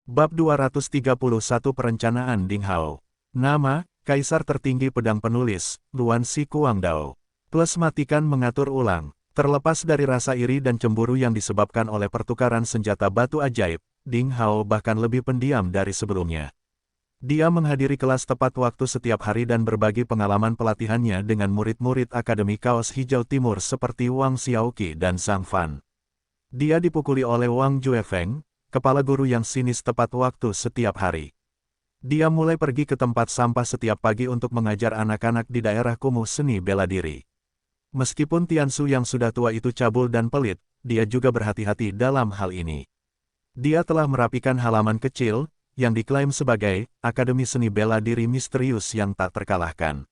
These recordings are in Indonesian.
Bab 231 Perencanaan Ding Hao. Nama, Kaisar Tertinggi Pedang Penulis, Luan Si Kuangdao. Plus matikan mengatur ulang. Terlepas dari rasa iri dan cemburu yang disebabkan oleh pertukaran senjata batu ajaib, Ding Hao bahkan lebih pendiam dari sebelumnya. Dia menghadiri kelas tepat waktu setiap hari dan berbagi pengalaman pelatihannya dengan murid-murid Akademi Kaos Hijau Timur seperti Wang Xiaoqi dan Zhang Fan. Dia dipukuli oleh Wang Juefeng, kepala guru yang sinis tepat waktu setiap hari. Dia mulai pergi ke tempat sampah setiap pagi untuk mengajar anak-anak di daerah kumuh seni bela diri. Meskipun Tiansu yang sudah tua itu cabul dan pelit, dia juga berhati-hati dalam hal ini. Dia telah merapikan halaman kecil, yang diklaim sebagai Akademi Seni Bela Diri Misterius yang tak terkalahkan.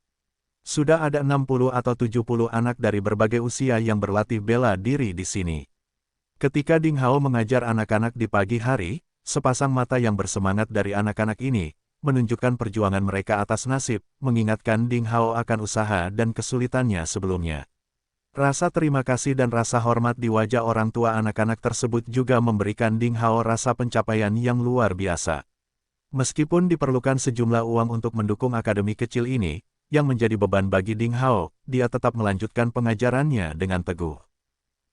Sudah ada 60 atau 70 anak dari berbagai usia yang berlatih bela diri di sini. Ketika Ding Hao mengajar anak-anak di pagi hari, sepasang mata yang bersemangat dari anak-anak ini, menunjukkan perjuangan mereka atas nasib, mengingatkan Ding Hao akan usaha dan kesulitannya sebelumnya. Rasa terima kasih dan rasa hormat di wajah orang tua anak-anak tersebut juga memberikan Ding Hao rasa pencapaian yang luar biasa. Meskipun diperlukan sejumlah uang untuk mendukung akademi kecil ini, yang menjadi beban bagi Ding Hao, dia tetap melanjutkan pengajarannya dengan teguh.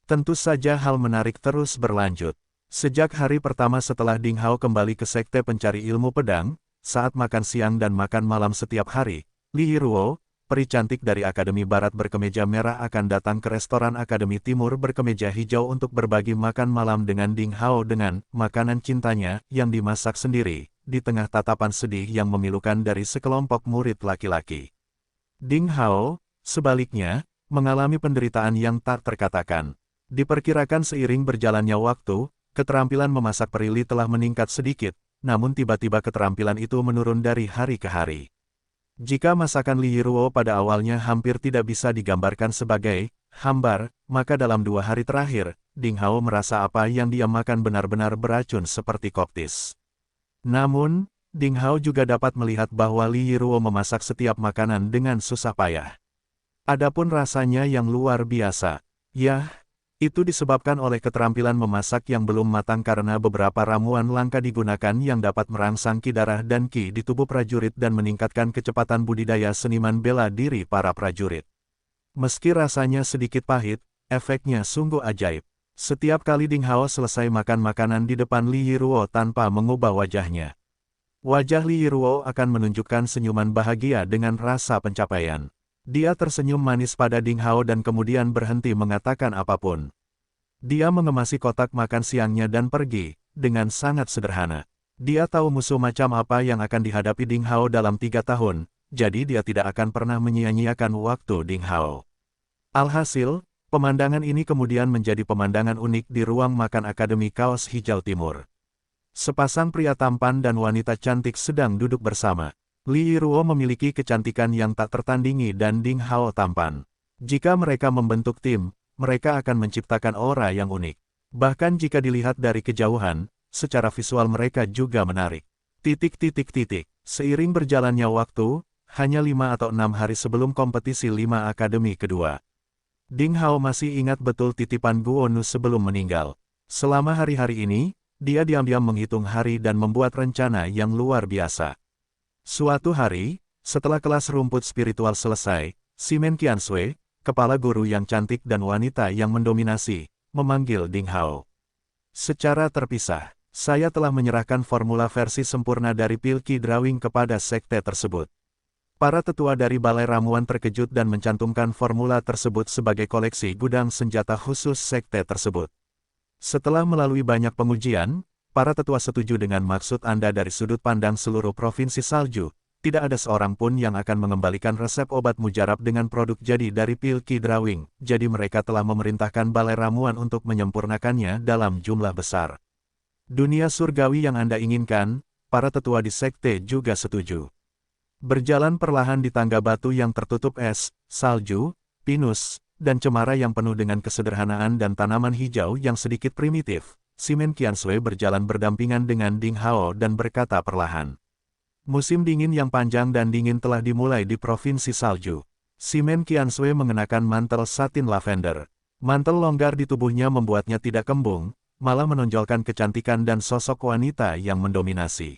Tentu saja hal menarik terus berlanjut. Sejak hari pertama setelah Ding Hao kembali ke Sekte Pencari Ilmu Pedang, saat makan siang dan makan malam setiap hari, Li Yiruo, peri cantik dari Akademi Barat berkemeja merah akan datang ke restoran Akademi Timur berkemeja hijau untuk berbagi makan malam dengan Ding Hao dengan makanan cintanya yang dimasak sendiri, di tengah tatapan sedih yang memilukan dari sekelompok murid laki-laki. Ding Hao, sebaliknya, mengalami penderitaan yang tak terkatakan. Diperkirakan seiring berjalannya waktu, keterampilan memasak Li telah meningkat sedikit, namun tiba-tiba keterampilan itu menurun dari hari ke hari. Jika masakan Li Yiruo pada awalnya hampir tidak bisa digambarkan sebagai hambar, maka dalam 2 hari terakhir, Ding Hao merasa apa yang dia makan benar-benar beracun seperti koktis. Namun, Ding Hao juga dapat melihat bahwa Li Yiruo memasak setiap makanan dengan susah payah. Adapun rasanya yang luar biasa, itu disebabkan oleh keterampilan memasak yang belum matang karena beberapa ramuan langka digunakan yang dapat merangsang ki darah dan ki di tubuh prajurit dan meningkatkan kecepatan budidaya seniman bela diri para prajurit. Meski rasanya sedikit pahit, efeknya sungguh ajaib. Setiap kali Ding Hao selesai makan makanan di depan Li Yiruo tanpa mengubah wajahnya, wajah Li Yiruo akan menunjukkan senyuman bahagia dengan rasa pencapaian. Dia tersenyum manis pada Ding Hao dan kemudian berhenti mengatakan apapun. Dia mengemasi kotak makan siangnya dan pergi, dengan sangat sederhana. Dia tahu musuh macam apa yang akan dihadapi Ding Hao dalam 3 tahun, jadi dia tidak akan pernah menyia-nyiakan waktu Ding Hao. Alhasil, pemandangan ini kemudian menjadi pemandangan unik di ruang makan Akademi Kaos Hijau Timur. Sepasang pria tampan dan wanita cantik sedang duduk bersama. Li Yiruo memiliki kecantikan yang tak tertandingi dan Ding Hao tampan. Jika mereka membentuk tim, mereka akan menciptakan aura yang unik. Bahkan jika dilihat dari kejauhan, secara visual mereka juga menarik. Seiring berjalannya waktu, hanya 5 atau 6 hari sebelum kompetisi 5 akademi kedua, Ding Hao masih ingat betul titipan Guonu sebelum meninggal. Selama hari-hari ini, dia diam-diam menghitung hari dan membuat rencana yang luar biasa. Suatu hari, setelah kelas rumput spiritual selesai, Simen Qiansui, kepala guru yang cantik dan wanita yang mendominasi, memanggil Ding Hao. Secara terpisah, saya telah menyerahkan formula versi sempurna dari pil Qi Drawing kepada sekte tersebut. Para tetua dari Balai Ramuan terkejut dan mencantumkan formula tersebut sebagai koleksi gudang senjata khusus sekte tersebut. Setelah melalui banyak pengujian, para tetua setuju dengan maksud Anda dari sudut pandang seluruh provinsi salju. Tidak ada seorang pun yang akan mengembalikan resep obat mujarab dengan produk jadi dari pil Qi Drawing, jadi mereka telah memerintahkan Balai Ramuan untuk menyempurnakannya dalam jumlah besar. Dunia surgawi yang Anda inginkan, para tetua di sekte juga setuju. Berjalan perlahan di tangga batu yang tertutup es, salju, pinus, dan cemara yang penuh dengan kesederhanaan dan tanaman hijau yang sedikit primitif, Simen Qiansui berjalan berdampingan dengan Ding Hao dan berkata perlahan. Musim dingin yang panjang dan dingin telah dimulai di Provinsi Salju. Simen Qiansui mengenakan mantel satin lavender. Mantel longgar di tubuhnya membuatnya tidak kembung, malah menonjolkan kecantikan dan sosok wanita yang mendominasi.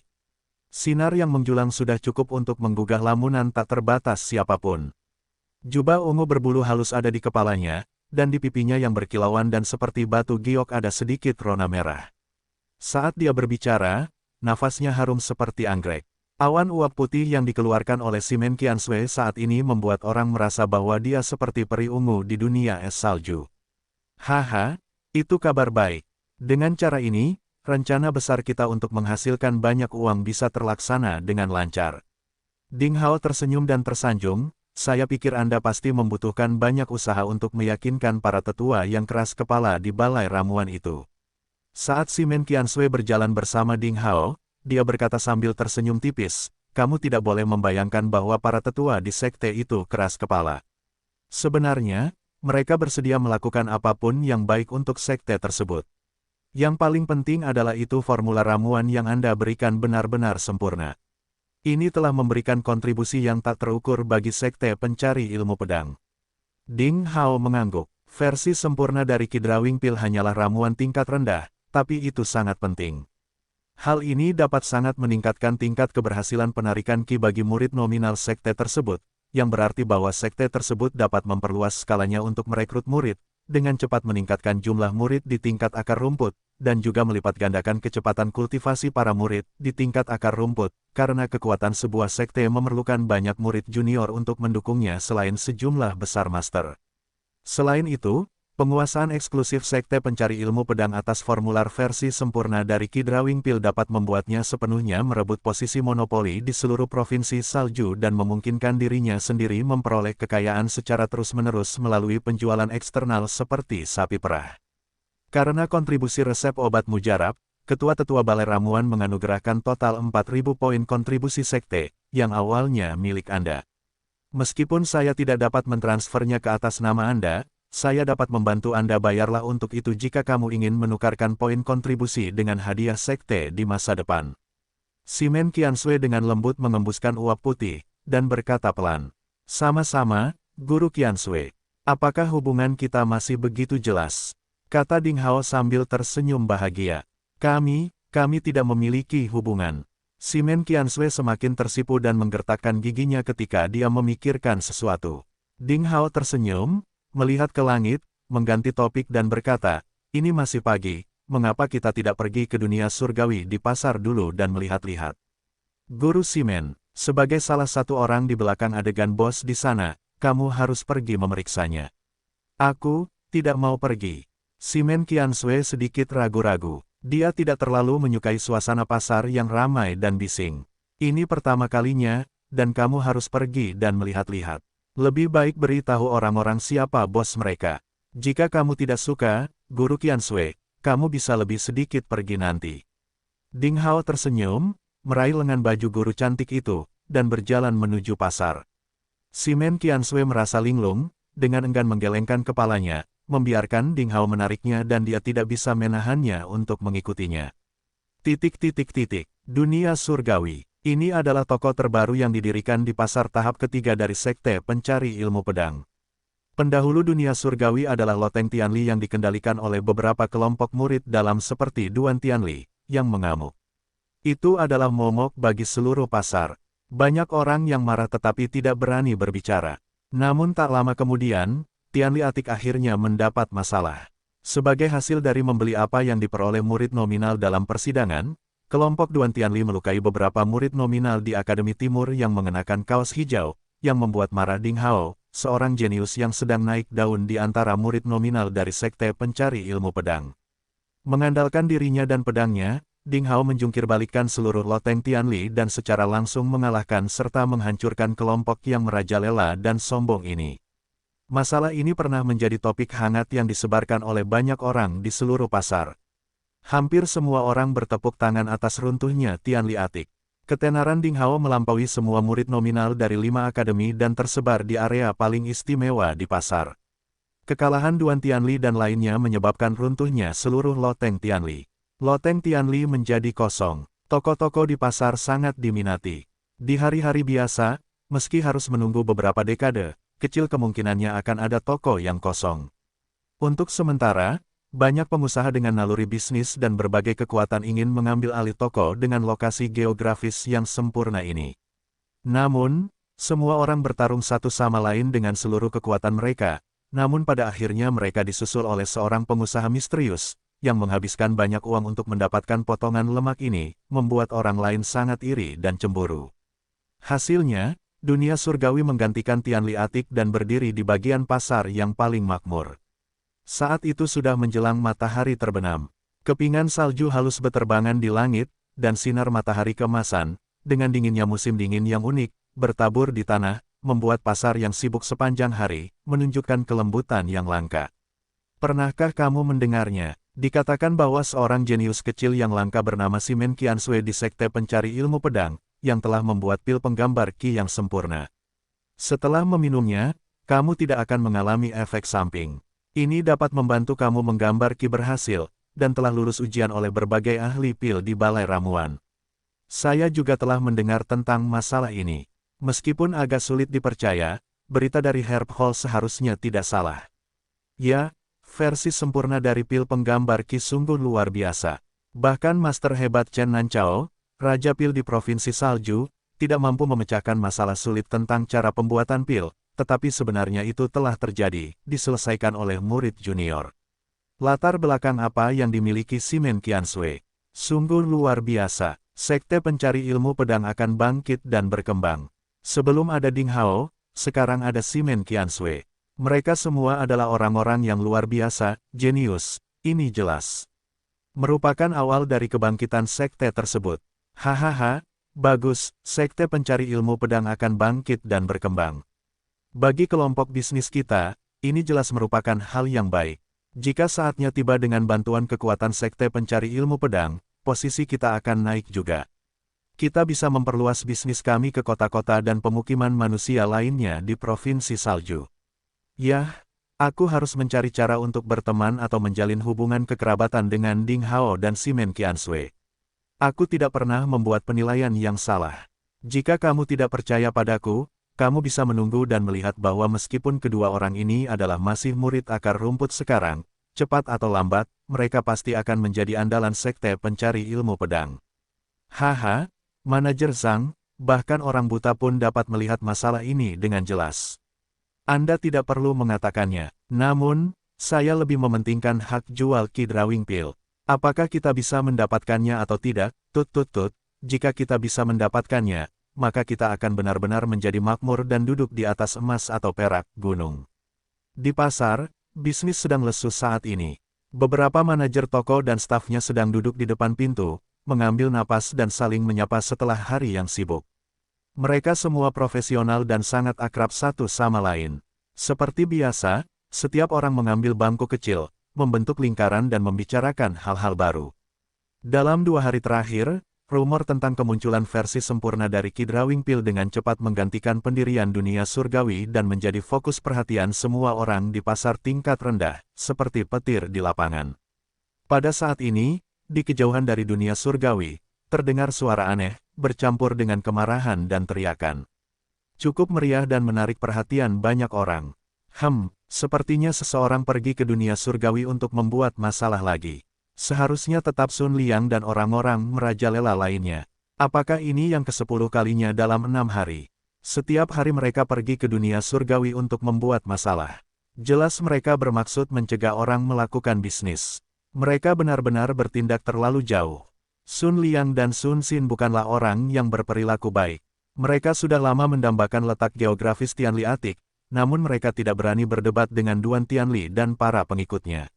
Sinar yang menjulang sudah cukup untuk menggugah lamunan tak terbatas siapapun. Jubah ungu berbulu halus ada di kepalanya, dan di pipinya yang berkilauan dan seperti batu giok ada sedikit rona merah. Saat dia berbicara, nafasnya harum seperti anggrek. Awan uap putih yang dikeluarkan oleh Simen Qiansui saat ini membuat orang merasa bahwa dia seperti peri ungu di dunia es salju. Haha, itu kabar baik. Dengan cara ini, rencana besar kita untuk menghasilkan banyak uang bisa terlaksana dengan lancar. Ding Hao tersenyum dan tersanjung, saya pikir Anda pasti membutuhkan banyak usaha untuk meyakinkan para tetua yang keras kepala di balai ramuan itu. Saat Simen Qiansui berjalan bersama Ding Hao, dia berkata sambil tersenyum tipis, kamu tidak boleh membayangkan bahwa para tetua di sekte itu keras kepala. Sebenarnya, mereka bersedia melakukan apapun yang baik untuk sekte tersebut. Yang paling penting adalah itu formula ramuan yang Anda berikan benar-benar sempurna. Ini telah memberikan kontribusi yang tak terukur bagi sekte pencari ilmu pedang. Ding Hao mengangguk, versi sempurna dari Ki Drawing Pill hanyalah ramuan tingkat rendah, tapi itu sangat penting. Hal ini dapat sangat meningkatkan tingkat keberhasilan penarikan Ki bagi murid nominal sekte tersebut, yang berarti bahwa sekte tersebut dapat memperluas skalanya untuk merekrut murid, dengan cepat meningkatkan jumlah murid di tingkat akar rumput, dan juga melipat gandakan kecepatan kultivasi para murid di tingkat akar rumput, karena kekuatan sebuah sekte memerlukan banyak murid junior untuk mendukungnya selain sejumlah besar master. Selain itu, penguasaan eksklusif sekte pencari ilmu pedang atas formular versi sempurna dari Ki Drawing Pill dapat membuatnya sepenuhnya merebut posisi monopoli di seluruh provinsi salju dan memungkinkan dirinya sendiri memperoleh kekayaan secara terus-menerus melalui penjualan eksternal seperti sapi perah. Karena kontribusi resep obat mujarab, ketua-tetua balai ramuan menganugerahkan total 4.000 poin kontribusi sekte, yang awalnya milik Anda. Meskipun saya tidak dapat mentransfernya ke atas nama Anda, saya dapat membantu Anda bayarlah untuk itu jika kamu ingin menukarkan poin kontribusi dengan hadiah sekte di masa depan. Simen Qiansui dengan lembut mengembuskan uap putih, dan berkata pelan. Sama-sama, Guru Qiansui. Apakah hubungan kita masih begitu jelas? Kata Ding Hao sambil tersenyum bahagia. Kami tidak memiliki hubungan. Simen Qiansui semakin tersipu dan menggertakkan giginya ketika dia memikirkan sesuatu. Ding Hao tersenyum, melihat ke langit, mengganti topik dan berkata, ini masih pagi, mengapa kita tidak pergi ke dunia surgawi di pasar dulu dan melihat-lihat? Guru Simen, sebagai salah satu orang di belakang adegan bos di sana, kamu harus pergi memeriksanya. Aku tidak mau pergi. Simen Qiansui sedikit ragu-ragu. Dia tidak terlalu menyukai suasana pasar yang ramai dan bising. Ini pertama kalinya, dan kamu harus pergi dan melihat-lihat. Lebih baik beritahu orang-orang siapa bos mereka. Jika kamu tidak suka, Guru Qiansui, kamu bisa lebih sedikit pergi nanti. Ding Hao tersenyum, meraih lengan baju guru cantik itu, dan berjalan menuju pasar. Simen Qiansui merasa linglung, dengan enggan menggelengkan kepalanya, membiarkan Ding Hao menariknya dan dia tidak bisa menahannya untuk mengikutinya. Dunia surgawi. Ini adalah toko terbaru yang didirikan di pasar tahap ketiga dari sekte pencari ilmu pedang. Pendahulu dunia surgawi adalah Loteng Tianli yang dikendalikan oleh beberapa kelompok murid dalam seperti Duan Tianli, yang mengamuk. Itu adalah momok bagi seluruh pasar. Banyak orang yang marah tetapi tidak berani berbicara. Namun tak lama kemudian, Tianli Atik akhirnya mendapat masalah. Sebagai hasil dari membeli apa yang diperoleh murid nominal dalam persidangan, kelompok Duan Tianli melukai beberapa murid nominal di Akademi Timur yang mengenakan kaos hijau, yang membuat marah Ding Hao, seorang jenius yang sedang naik daun di antara murid nominal dari sekte pencari ilmu pedang. Mengandalkan dirinya dan pedangnya, Ding Hao menjungkirbalikkan seluruh Loteng Tianli dan secara langsung mengalahkan serta menghancurkan kelompok yang merajalela dan sombong ini. Masalah ini pernah menjadi topik hangat yang disebarkan oleh banyak orang di seluruh pasar. Hampir semua orang bertepuk tangan atas runtuhnya Tianli Atik. Ketenaran Ding Hao melampaui semua murid nominal dari 5 akademi dan tersebar di area paling istimewa di pasar. Kekalahan Duan Tianli dan lainnya menyebabkan runtuhnya seluruh Loteng Tianli. Loteng Tianli menjadi kosong. Toko-toko di pasar sangat diminati. Di hari-hari biasa, meski harus menunggu beberapa dekade, kecil kemungkinannya akan ada toko yang kosong. Untuk sementara, Banyak pengusaha dengan naluri bisnis dan berbagai kekuatan ingin mengambil alih toko dengan lokasi geografis yang sempurna ini. Namun, semua orang bertarung satu sama lain dengan seluruh kekuatan mereka, namun pada akhirnya mereka disusul oleh seorang pengusaha misterius, yang menghabiskan banyak uang untuk mendapatkan potongan lemak ini, membuat orang lain sangat iri dan cemburu. Hasilnya, dunia surgawi menggantikan Tianli Atik dan berdiri di bagian pasar yang paling makmur. Saat itu sudah menjelang matahari terbenam. Kepingan salju halus beterbangan di langit, dan sinar matahari kemasan, dengan dinginnya musim dingin yang unik, bertabur di tanah, membuat pasar yang sibuk sepanjang hari, menunjukkan kelembutan yang langka. Pernahkah kamu mendengarnya? Dikatakan bahwa seorang jenius kecil yang langka bernama Simen Qiansui di Sekte Pencari Ilmu Pedang, yang telah membuat pil penggambar Qi yang sempurna. Setelah meminumnya, kamu tidak akan mengalami efek samping. Ini dapat membantu kamu menggambar Qi berhasil, dan telah lulus ujian oleh berbagai ahli pil di balai ramuan. Saya juga telah mendengar tentang masalah ini. Meskipun agak sulit dipercaya, berita dari Herb Hall seharusnya tidak salah. Ya, versi sempurna dari pil penggambar Qi sungguh luar biasa. Bahkan Master Hebat Chen Nanchao, Raja Pil di Provinsi Salju, tidak mampu memecahkan masalah sulit tentang cara pembuatan pil, tetapi sebenarnya itu telah terjadi, diselesaikan oleh murid junior. Latar belakang apa yang dimiliki Simen Qiansui? Sungguh luar biasa, Sekte Pencari Ilmu Pedang akan bangkit dan berkembang. Sebelum ada Ding Hao, sekarang ada Simen Qiansui. Mereka semua adalah orang-orang yang luar biasa, jenius, ini jelas. Merupakan awal dari kebangkitan sekte tersebut. Hahaha, bagus, Sekte Pencari Ilmu Pedang akan bangkit dan berkembang. Bagi kelompok bisnis kita, ini jelas merupakan hal yang baik. Jika saatnya tiba dengan bantuan kekuatan Sekte Pencari Ilmu Pedang, posisi kita akan naik juga. Kita bisa memperluas bisnis kami ke kota-kota dan pemukiman manusia lainnya di Provinsi Salju. Yah, aku harus mencari cara untuk berteman atau menjalin hubungan kekerabatan dengan Ding Hao dan Simen Qiansui. Aku tidak pernah membuat penilaian yang salah. Jika kamu tidak percaya padaku, kamu bisa menunggu dan melihat bahwa meskipun kedua orang ini adalah masih murid akar rumput sekarang, cepat atau lambat, mereka pasti akan menjadi andalan Sekte Pencari Ilmu Pedang. Haha, Manajer Zhang, bahkan orang buta pun dapat melihat masalah ini dengan jelas. Anda tidak perlu mengatakannya, namun, saya lebih mementingkan hak jual Qi Drawing Pil. Apakah kita bisa mendapatkannya atau tidak? Jika kita bisa mendapatkannya, maka kita akan benar-benar menjadi makmur dan duduk di atas emas atau perak gunung. Di pasar, bisnis sedang lesu saat ini. Beberapa manajer toko dan stafnya sedang duduk di depan pintu, mengambil napas dan saling menyapa setelah hari yang sibuk. Mereka semua profesional dan sangat akrab satu sama lain. Seperti biasa, setiap orang mengambil bangku kecil, membentuk lingkaran dan membicarakan hal-hal baru. Dalam 2 hari terakhir, rumor tentang kemunculan versi sempurna dari Qi Drawing Pil dengan cepat menggantikan pendirian dunia surgawi dan menjadi fokus perhatian semua orang di pasar tingkat rendah, seperti petir di lapangan. Pada saat ini, di kejauhan dari dunia surgawi, terdengar suara aneh, bercampur dengan kemarahan dan teriakan. Cukup meriah dan menarik perhatian banyak orang. Sepertinya seseorang pergi ke dunia surgawi untuk membuat masalah lagi. Seharusnya tetap Sun Liang dan orang-orang merajalela lainnya. Apakah ini yang ke-10 kalinya dalam 6 hari? Setiap hari mereka pergi ke dunia surgawi untuk membuat masalah. Jelas mereka bermaksud mencegah orang melakukan bisnis. Mereka benar-benar bertindak terlalu jauh. Sun Liang dan Sun Xin bukanlah orang yang berperilaku baik. Mereka sudah lama mendambakan letak geografis Tianli Atik, namun mereka tidak berani berdebat dengan Duan Tianli dan para pengikutnya.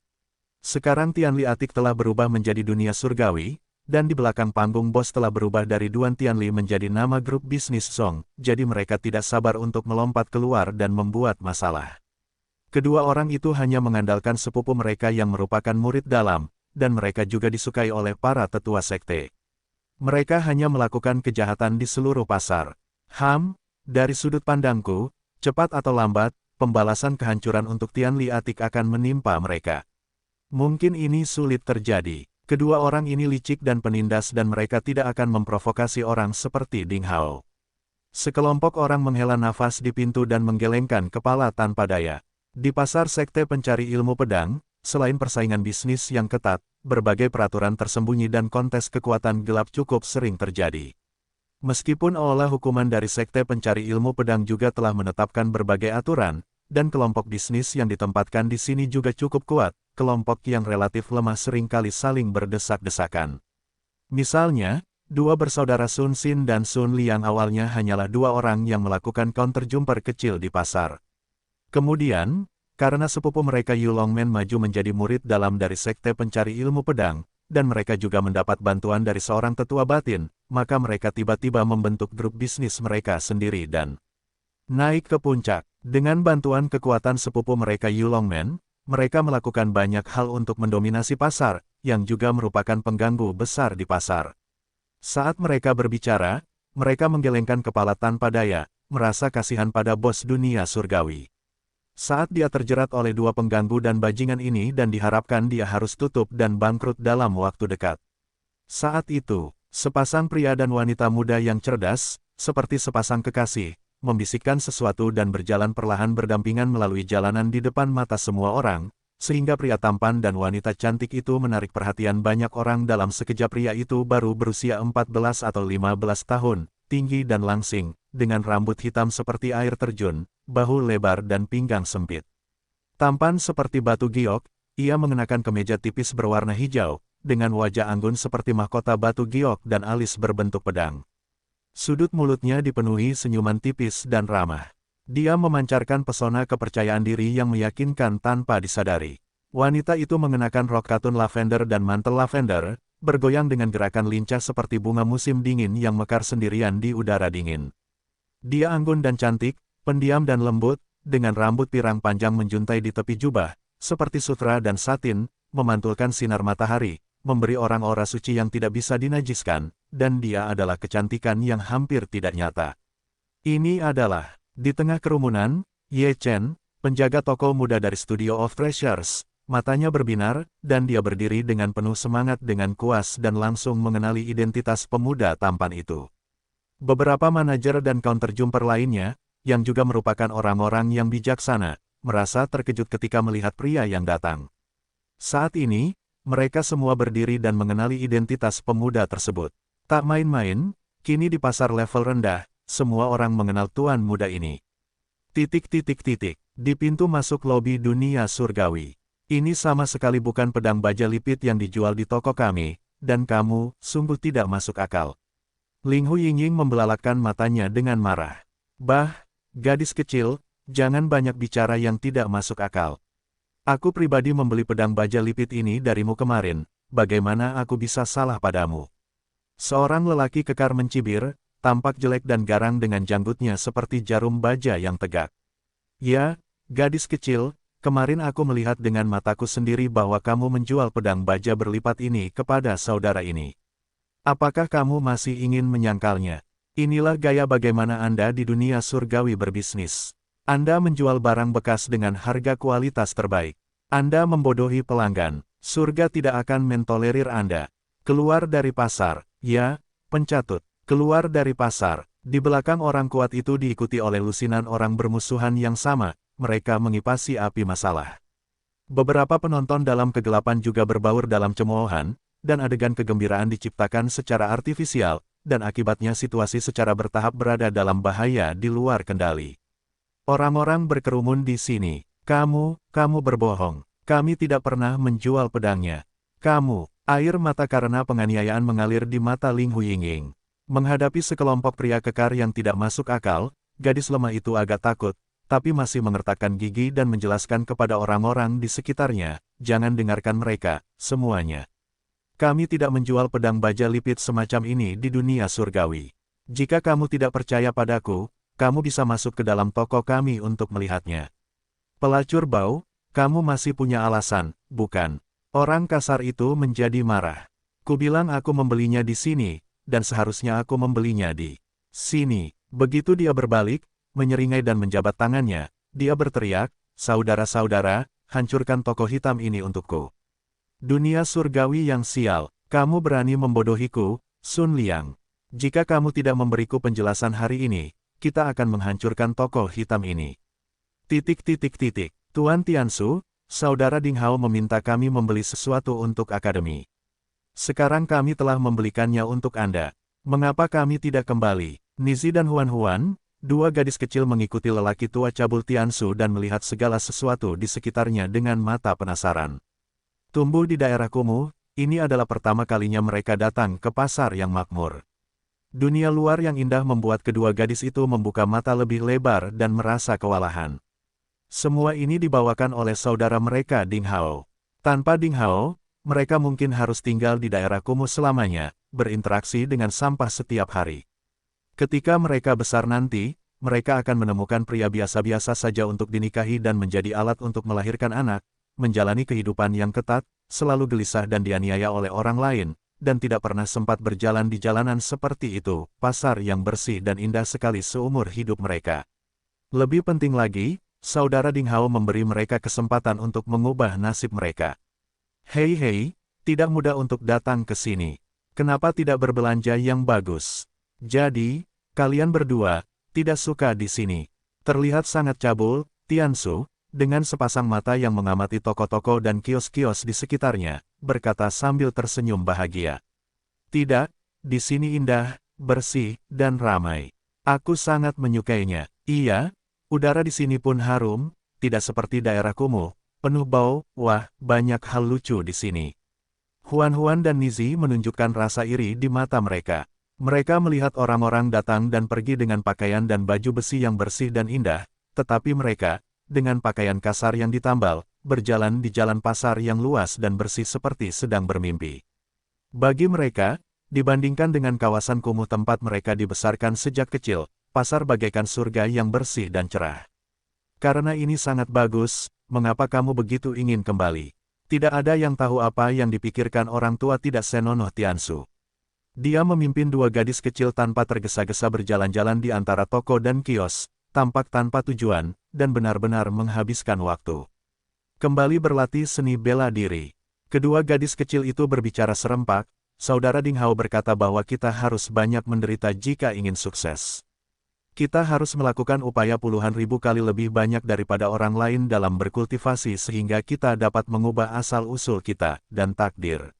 Sekarang Tianli Atik telah berubah menjadi dunia surgawi, dan di belakang panggung bos telah berubah dari Duan Tianli menjadi nama grup bisnis Song, jadi mereka tidak sabar untuk melompat keluar dan membuat masalah. Kedua orang itu hanya mengandalkan sepupu mereka yang merupakan murid dalam, dan mereka juga disukai oleh para tetua sekte. Mereka hanya melakukan kejahatan di seluruh pasar. Dari sudut pandangku, cepat atau lambat, pembalasan kehancuran untuk Tianli Atik akan menimpa mereka. Mungkin ini sulit terjadi. Kedua orang ini licik dan penindas dan mereka tidak akan memprovokasi orang seperti Ding Hao. Sekelompok orang menghela nafas di pintu dan menggelengkan kepala tanpa daya. Di pasar Sekte Pencari Ilmu Pedang, selain persaingan bisnis yang ketat, berbagai peraturan tersembunyi dan kontes kekuatan gelap cukup sering terjadi. Meskipun olah hukuman dari Sekte Pencari Ilmu Pedang juga telah menetapkan berbagai aturan, dan kelompok bisnis yang ditempatkan di sini juga cukup kuat, kelompok yang relatif lemah seringkali saling berdesak-desakan. Misalnya, dua bersaudara Sun Xin dan Sun Liang awalnya hanyalah dua orang yang melakukan counter-jumper kecil di pasar. Kemudian, karena sepupu mereka Yu Longmen maju menjadi murid dalam dari Sekte Pencari Ilmu Pedang, dan mereka juga mendapat bantuan dari seorang tetua batin, maka mereka tiba-tiba membentuk grup bisnis mereka sendiri dan naik ke puncak. Dengan bantuan kekuatan sepupu mereka Yu Longmen, mereka melakukan banyak hal untuk mendominasi pasar, yang juga merupakan pengganggu besar di pasar. Saat mereka berbicara, mereka menggelengkan kepala tanpa daya, merasa kasihan pada bos dunia surgawi. Saat dia terjerat oleh dua pengganggu dan bajingan ini dan diharapkan dia harus tutup dan bangkrut dalam waktu dekat. Saat itu, sepasang pria dan wanita muda yang cerdas, seperti sepasang kekasih, membisikkan sesuatu dan berjalan perlahan berdampingan melalui jalanan di depan mata semua orang, sehingga pria tampan dan wanita cantik itu menarik perhatian banyak orang dalam sekejap. Pria itu baru berusia 14 atau 15 tahun, tinggi dan langsing, dengan rambut hitam seperti air terjun, bahu lebar dan pinggang sempit. Tampan seperti batu giok, ia mengenakan kemeja tipis berwarna hijau, dengan wajah anggun seperti mahkota batu giok dan alis berbentuk pedang. Sudut mulutnya dipenuhi senyuman tipis dan ramah. Dia memancarkan pesona kepercayaan diri yang meyakinkan tanpa disadari. Wanita itu mengenakan rok katun lavender dan mantel lavender, bergoyang dengan gerakan lincah seperti bunga musim dingin yang mekar sendirian di udara dingin. Dia anggun dan cantik, pendiam dan lembut, dengan rambut pirang panjang menjuntai di tepi jubah, seperti sutra dan satin, memantulkan sinar matahari, memberi orang aura suci yang tidak bisa dinajiskan, dan dia adalah kecantikan yang hampir tidak nyata. Ini adalah, di tengah kerumunan, Ye Chen, penjaga toko muda dari Studio of Treasures, matanya berbinar, dan dia berdiri dengan penuh semangat dengan kuas dan langsung mengenali identitas pemuda tampan itu. Beberapa manajer dan counter-jumper lainnya, yang juga merupakan orang-orang yang bijaksana, merasa terkejut ketika melihat pria yang datang. Saat ini, mereka semua berdiri dan mengenali identitas pemuda tersebut. Tak main-main, kini di pasar level rendah, semua orang mengenal tuan muda ini. Di pintu masuk lobi dunia surgawi. Ini sama sekali bukan pedang baja lipit yang dijual di toko kami, dan kamu, sungguh tidak masuk akal. Ling Hu Yingying membelalakkan matanya dengan marah. Bah, gadis kecil, jangan banyak bicara yang tidak masuk akal. Aku pribadi membeli pedang baja lipit ini darimu kemarin, bagaimana aku bisa salah padamu? Seorang lelaki kekar mencibir, tampak jelek dan garang dengan janggutnya seperti jarum baja yang tegak. Ya, gadis kecil, kemarin aku melihat dengan mataku sendiri bahwa kamu menjual pedang baja berlipat ini kepada saudara ini. Apakah kamu masih ingin menyangkalnya? Inilah gaya bagaimana Anda di dunia surgawi berbisnis. Anda menjual barang bekas dengan harga kualitas terbaik. Anda membodohi pelanggan. Surga tidak akan mentolerir Anda. Keluar dari pasar. Ya, pencatut. Keluar dari pasar. Di belakang orang kuat itu diikuti oleh lusinan orang bermusuhan yang sama. Mereka mengipasi api masalah. Beberapa penonton dalam kegelapan juga berbaur dalam cemoohan, dan adegan kegembiraan diciptakan secara artifisial, dan akibatnya situasi secara bertahap berada dalam bahaya di luar kendali. Orang-orang berkerumun di sini. Kamu berbohong. Kami tidak pernah menjual pedangnya. Kamu. Air mata karena penganiayaan mengalir di mata Ling Hu Yingying. Menghadapi sekelompok pria kekar yang tidak masuk akal, gadis lemah itu agak takut, tapi masih mengertakkan gigi dan menjelaskan kepada orang-orang di sekitarnya, jangan dengarkan mereka, semuanya. Kami tidak menjual pedang baja lipit semacam ini di dunia surgawi. Jika kamu tidak percaya padaku, kamu bisa masuk ke dalam toko kami untuk melihatnya. Pelacur bau, kamu masih punya alasan, bukan? Orang kasar itu menjadi marah. Kubilang aku membelinya di sini, dan seharusnya aku membelinya di sini. Begitu dia berbalik, menyeringai dan menjabat tangannya, dia berteriak, saudara-saudara, hancurkan toko hitam ini untukku. Dunia surgawi yang sial, kamu berani membodohiku, Sun Liang. Jika kamu tidak memberiku penjelasan hari ini, kita akan menghancurkan toko hitam ini. Tuan Tiansu, Saudara Ding Hao meminta kami membeli sesuatu untuk akademi. Sekarang kami telah membelikannya untuk Anda. Mengapa kami tidak kembali? Nizi dan Huan, dua gadis kecil mengikuti lelaki tua cabul Tiansu dan melihat segala sesuatu di sekitarnya dengan mata penasaran. Tumbuh di daerah kumuh, ini adalah pertama kalinya mereka datang ke pasar yang makmur. Dunia luar yang indah membuat kedua gadis itu membuka mata lebih lebar dan merasa kewalahan. Semua ini dibawakan oleh saudara mereka Ding Hao. Tanpa Ding Hao, mereka mungkin harus tinggal di daerah kumuh selamanya, berinteraksi dengan sampah setiap hari. Ketika mereka besar nanti, mereka akan menemukan pria biasa-biasa saja untuk dinikahi dan menjadi alat untuk melahirkan anak, menjalani kehidupan yang ketat, selalu gelisah dan dianiaya oleh orang lain, dan tidak pernah sempat berjalan di jalanan seperti itu, pasar yang bersih dan indah sekali seumur hidup mereka. Lebih penting lagi, saudara Ding Hao memberi mereka kesempatan untuk mengubah nasib mereka. Hei, tidak mudah untuk datang ke sini. Kenapa tidak berbelanja yang bagus? Jadi, kalian berdua, tidak suka di sini. Terlihat sangat cabul, Tiansu, dengan sepasang mata yang mengamati toko-toko dan kios-kios di sekitarnya, berkata sambil tersenyum bahagia. Tidak, di sini indah, bersih, dan ramai. Aku sangat menyukainya. Iya, udara di sini pun harum, tidak seperti daerah kumuh, penuh bau, wah, banyak hal lucu di sini. Huan dan Nizi menunjukkan rasa iri di mata mereka. Mereka melihat orang-orang datang dan pergi dengan pakaian dan baju besi yang bersih dan indah, tetapi mereka, dengan pakaian kasar yang ditambal, berjalan di jalan pasar yang luas dan bersih seperti sedang bermimpi. Bagi mereka, dibandingkan dengan kawasan kumuh tempat mereka dibesarkan sejak kecil, pasar bagaikan surga yang bersih dan cerah. Karena ini sangat bagus, mengapa kamu begitu ingin kembali? Tidak ada yang tahu apa yang dipikirkan orang tua tidak senonoh Tiansu. Dia memimpin dua gadis kecil tanpa tergesa-gesa berjalan-jalan di antara toko dan kios, tampak tanpa tujuan, dan benar-benar menghabiskan waktu. Kembali berlatih seni bela diri. Kedua gadis kecil itu berbicara serempak, saudara Ding Hao berkata bahwa kita harus banyak menderita jika ingin sukses. Kita harus melakukan upaya puluhan ribu kali lebih banyak daripada orang lain dalam berkultivasi sehingga kita dapat mengubah asal-usul kita, dan takdir.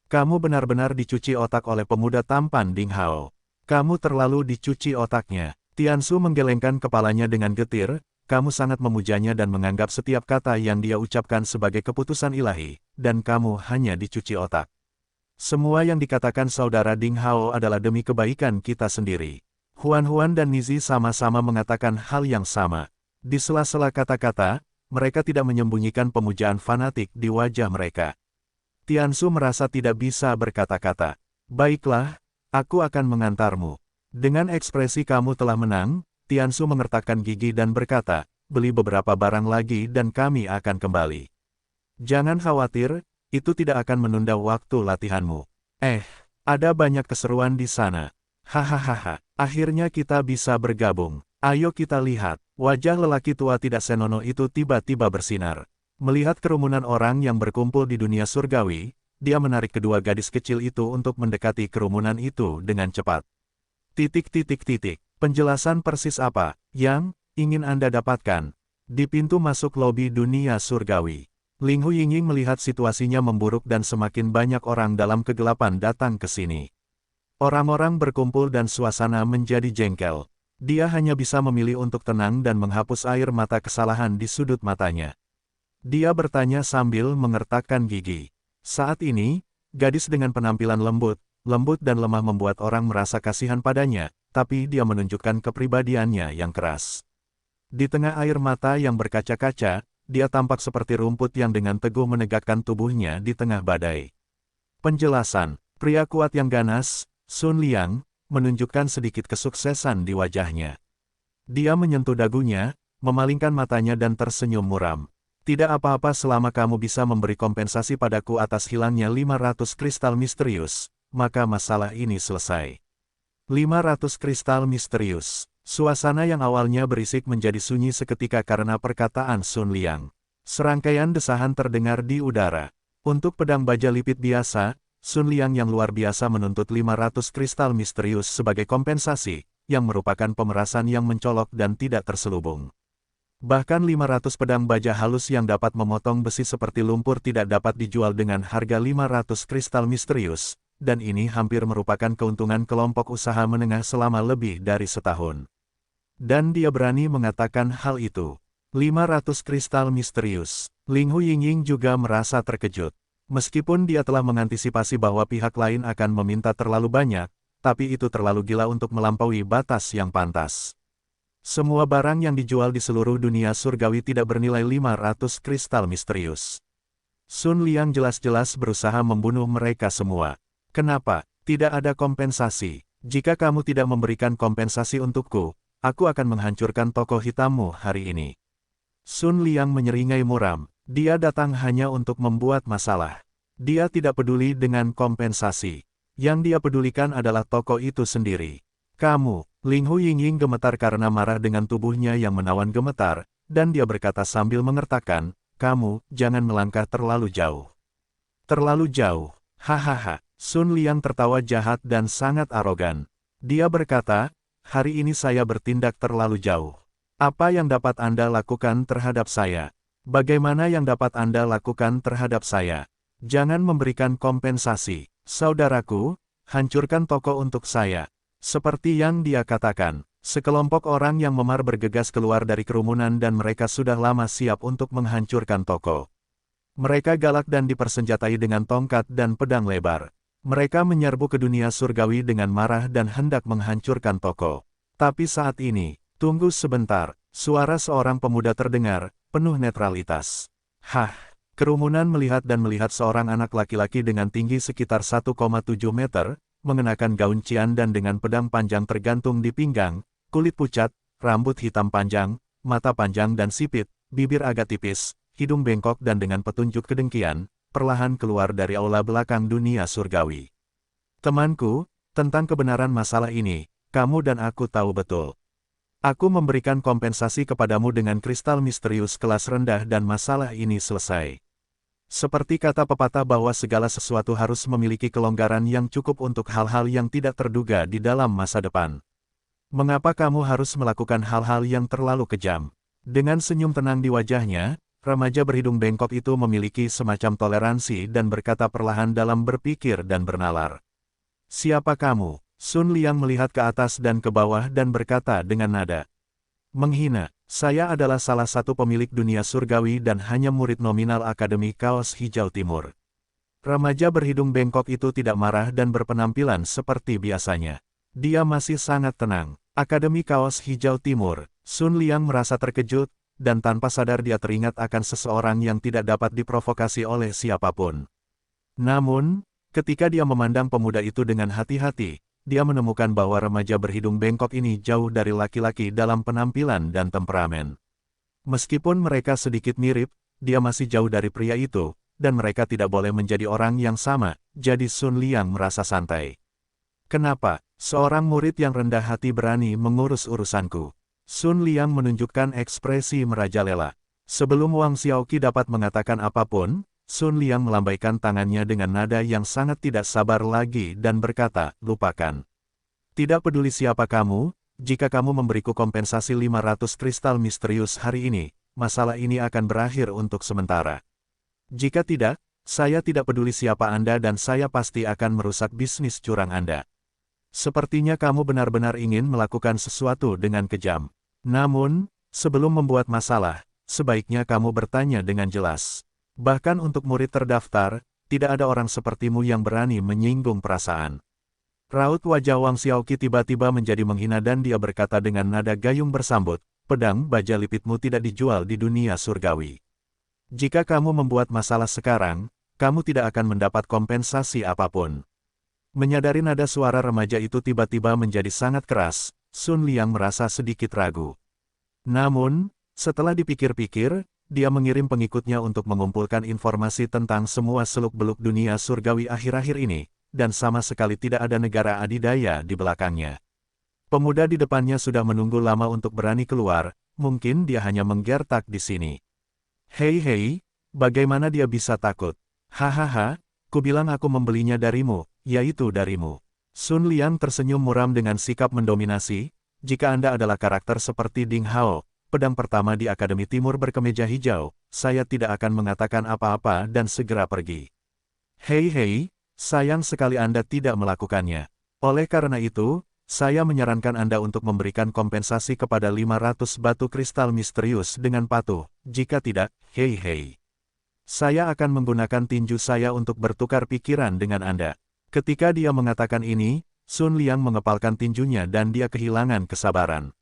Kamu benar-benar dicuci otak oleh pemuda tampan Ding Hao. Kamu terlalu dicuci otaknya. Tiansu menggelengkan kepalanya dengan getir, kamu sangat memujanya dan menganggap setiap kata yang dia ucapkan sebagai keputusan ilahi, dan kamu hanya dicuci otak. Semua yang dikatakan saudara Ding Hao adalah demi kebaikan kita sendiri. Huan dan Nizi sama-sama mengatakan hal yang sama. Di sela-sela kata-kata, mereka tidak menyembunyikan pemujaan fanatik di wajah mereka. Tiansu merasa tidak bisa berkata-kata. Baiklah, aku akan mengantarmu. Dengan ekspresi kamu telah menang, Tiansu mengertakkan gigi dan berkata, beli beberapa barang lagi dan kami akan kembali. Jangan khawatir, itu tidak akan menunda waktu latihanmu. Ada banyak keseruan di sana. Hahaha, akhirnya kita bisa bergabung. Ayo kita lihat. Wajah lelaki tua tidak senonoh itu tiba-tiba bersinar. Melihat kerumunan orang yang berkumpul di dunia surgawi, dia menarik kedua gadis kecil itu untuk mendekati kerumunan itu dengan cepat. Penjelasan persis apa yang ingin Anda dapatkan? Di pintu masuk lobi dunia surgawi. Ling Huyingying melihat situasinya memburuk dan semakin banyak orang dalam kegelapan datang ke sini. Orang-orang berkumpul dan suasana menjadi jengkel. Dia hanya bisa memilih untuk tenang dan menghapus air mata kesalahan di sudut matanya. Dia bertanya sambil mengertakkan gigi. Saat ini, gadis dengan penampilan lembut dan lemah membuat orang merasa kasihan padanya, tapi dia menunjukkan kepribadiannya yang keras. Di tengah air mata yang berkaca-kaca, dia tampak seperti rumput yang dengan teguh menegakkan tubuhnya di tengah badai. Penjelasan, pria kuat yang ganas, Sun Liang, menunjukkan sedikit kesuksesan di wajahnya. Dia menyentuh dagunya, memalingkan matanya dan tersenyum muram. Tidak apa-apa selama kamu bisa memberi kompensasi padaku atas hilangnya 500 kristal misterius, maka masalah ini selesai. 500 kristal misterius. Suasana yang awalnya berisik menjadi sunyi seketika karena perkataan Sun Liang. Serangkaian desahan terdengar di udara. Untuk pedang baja lipit biasa, Sun Liang yang luar biasa menuntut 500 kristal misterius sebagai kompensasi, yang merupakan pemerasan yang mencolok dan tidak terselubung. Bahkan 500 pedang baja halus yang dapat memotong besi seperti lumpur tidak dapat dijual dengan harga 500 kristal misterius, dan ini hampir merupakan keuntungan kelompok usaha menengah selama lebih dari setahun. Dan dia berani mengatakan hal itu. 500 kristal misterius. Ling Hu Yingying juga merasa terkejut. Meskipun dia telah mengantisipasi bahwa pihak lain akan meminta terlalu banyak, tapi itu terlalu gila untuk melampaui batas yang pantas. Semua barang yang dijual di seluruh dunia surgawi tidak bernilai 500 kristal misterius. Sun Liang jelas-jelas berusaha membunuh mereka semua. Kenapa? Tidak ada kompensasi. Jika kamu tidak memberikan kompensasi untukku, aku akan menghancurkan toko hitammu hari ini. Sun Liang menyeringai muram. Dia datang hanya untuk membuat masalah. Dia tidak peduli dengan kompensasi. Yang dia pedulikan adalah toko itu sendiri. Kamu, Ling Hu Yingying gemetar karena marah dengan tubuhnya yang menawan gemetar, dan dia berkata sambil mengertakkan, kamu, jangan melangkah terlalu jauh. Terlalu jauh. Hahaha. Sun Liang tertawa jahat dan sangat arogan. Dia berkata, hari ini saya bertindak terlalu jauh. Apa yang dapat Anda lakukan terhadap saya? Bagaimana yang dapat Anda lakukan terhadap saya? Jangan memberikan kompensasi. Saudaraku, hancurkan toko untuk saya. Seperti yang dia katakan, sekelompok orang yang memar bergegas keluar dari kerumunan dan mereka sudah lama siap untuk menghancurkan toko. Mereka galak dan dipersenjatai dengan tongkat dan pedang lebar. Mereka menyerbu ke dunia surgawi dengan marah dan hendak menghancurkan toko. Tapi saat ini, tunggu sebentar, suara seorang pemuda terdengar, penuh netralitas. Hah, kerumunan melihat seorang anak laki-laki dengan tinggi sekitar 1,7 meter, mengenakan gaun cian dan dengan pedang panjang tergantung di pinggang, kulit pucat, rambut hitam panjang, mata panjang dan sipit, bibir agak tipis, hidung bengkok dan dengan petunjuk kedengkian, perlahan keluar dari aula belakang dunia surgawi. Temanku, tentang kebenaran masalah ini, kamu dan aku tahu betul. Aku memberikan kompensasi kepadamu dengan kristal misterius kelas rendah dan masalah ini selesai. Seperti kata pepatah bahwa segala sesuatu harus memiliki kelonggaran yang cukup untuk hal-hal yang tidak terduga di dalam masa depan. Mengapa kamu harus melakukan hal-hal yang terlalu kejam? Dengan senyum tenang di wajahnya, remaja berhidung bengkok itu memiliki semacam toleransi dan berkata perlahan dalam berpikir dan bernalar. Siapa kamu? Sun Liang melihat ke atas dan ke bawah dan berkata dengan nada menghina, saya adalah salah satu pemilik dunia surgawi dan hanya murid nominal Akademi Kaos Hijau Timur. Remaja berhidung bengkok itu tidak marah dan berpenampilan seperti biasanya. Dia masih sangat tenang. Akademi Kaos Hijau Timur. Sun Liang merasa terkejut, dan tanpa sadar dia teringat akan seseorang yang tidak dapat diprovokasi oleh siapapun. Namun, ketika dia memandang pemuda itu dengan hati-hati, dia menemukan bahwa remaja berhidung bengkok ini jauh dari laki-laki dalam penampilan dan temperamen. Meskipun mereka sedikit mirip, dia masih jauh dari pria itu, dan mereka tidak boleh menjadi orang yang sama, jadi Sun Liang merasa santai. Kenapa? Seorang murid yang rendah hati berani mengurus urusanku. Sun Liang menunjukkan ekspresi merajalela. Sebelum Wang Xiaoqi dapat mengatakan apapun, Sun Liang melambaikan tangannya dengan nada yang sangat tidak sabar lagi dan berkata, lupakan. Tidak peduli siapa kamu, jika kamu memberiku kompensasi 500 kristal misterius hari ini, masalah ini akan berakhir untuk sementara. Jika tidak, saya tidak peduli siapa Anda dan saya pasti akan merusak bisnis curang Anda. Sepertinya kamu benar-benar ingin melakukan sesuatu dengan kejam. Namun, sebelum membuat masalah, sebaiknya kamu bertanya dengan jelas. Bahkan untuk murid terdaftar, tidak ada orang sepertimu yang berani menyinggung perasaan. Raut wajah Wang Xiaoqi tiba-tiba menjadi menghina dan dia berkata dengan nada gayung bersambut, pedang baja lipitmu tidak dijual di dunia surgawi. Jika kamu membuat masalah sekarang, kamu tidak akan mendapat kompensasi apapun. Menyadari nada suara remaja itu tiba-tiba menjadi sangat keras, Sun Liang merasa sedikit ragu. Namun, setelah dipikir-pikir, dia mengirim pengikutnya untuk mengumpulkan informasi tentang semua seluk-beluk dunia surgawi akhir-akhir ini, dan sama sekali tidak ada negara adidaya di belakangnya. Pemuda di depannya sudah menunggu lama untuk berani keluar, mungkin dia hanya menggertak di sini. Hei, bagaimana dia bisa takut? Hahaha, kubilang aku membelinya darimu, yaitu darimu. Sun Liang tersenyum muram dengan sikap mendominasi, jika Anda adalah karakter seperti Ding Hao, pedang pertama di Akademi Timur berkemeja hijau, saya tidak akan mengatakan apa-apa dan segera pergi. Hei, sayang sekali Anda tidak melakukannya. Oleh karena itu, saya menyarankan Anda untuk memberikan kompensasi kepada 500 batu kristal misterius dengan patuh. Jika tidak, hei. Saya akan menggunakan tinju saya untuk bertukar pikiran dengan Anda. Ketika dia mengatakan ini, Sun Liang mengepalkan tinjunya dan dia kehilangan kesabaran.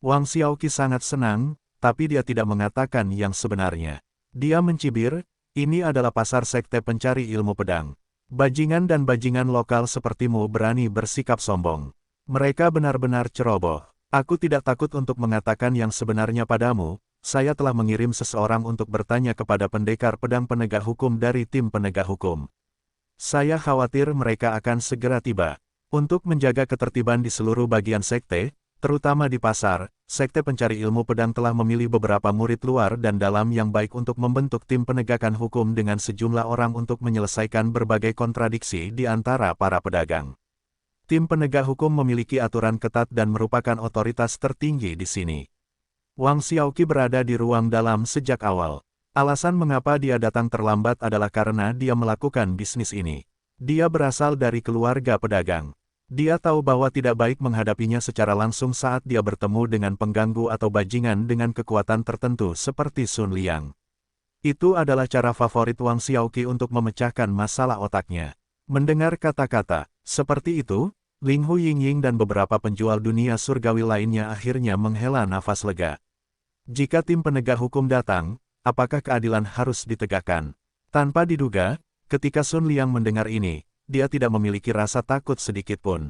Wang Xiaoqi sangat senang, tapi dia tidak mengatakan yang sebenarnya. Dia mencibir, ini adalah pasar sekte pencari ilmu pedang. Bajingan dan bajingan lokal sepertimu berani bersikap sombong. Mereka benar-benar ceroboh. Aku tidak takut untuk mengatakan yang sebenarnya padamu. Saya telah mengirim seseorang untuk bertanya kepada pendekar pedang penegak hukum dari tim penegak hukum. Saya khawatir mereka akan segera tiba. Untuk menjaga ketertiban di seluruh bagian sekte, terutama di pasar, sekte pencari ilmu pedang telah memilih beberapa murid luar dan dalam yang baik untuk membentuk tim penegakan hukum dengan sejumlah orang untuk menyelesaikan berbagai kontradiksi di antara para pedagang. Tim penegak hukum memiliki aturan ketat dan merupakan otoritas tertinggi di sini. Wang Xiaoqi berada di ruang dalam sejak awal. Alasan mengapa dia datang terlambat adalah karena dia melakukan bisnis ini. Dia berasal dari keluarga pedagang. Dia tahu bahwa tidak baik menghadapinya secara langsung saat dia bertemu dengan pengganggu atau bajingan dengan kekuatan tertentu seperti Sun Liang. Itu adalah cara favorit Wang Xiaoqi untuk memecahkan masalah otaknya. Mendengar kata-kata seperti itu, Ling Hu Yingying dan beberapa penjual dunia surgawi lainnya akhirnya menghela nafas lega. Jika tim penegak hukum datang, apakah keadilan harus ditegakkan? Tanpa diduga, ketika Sun Liang mendengar ini, dia tidak memiliki rasa takut sedikit pun.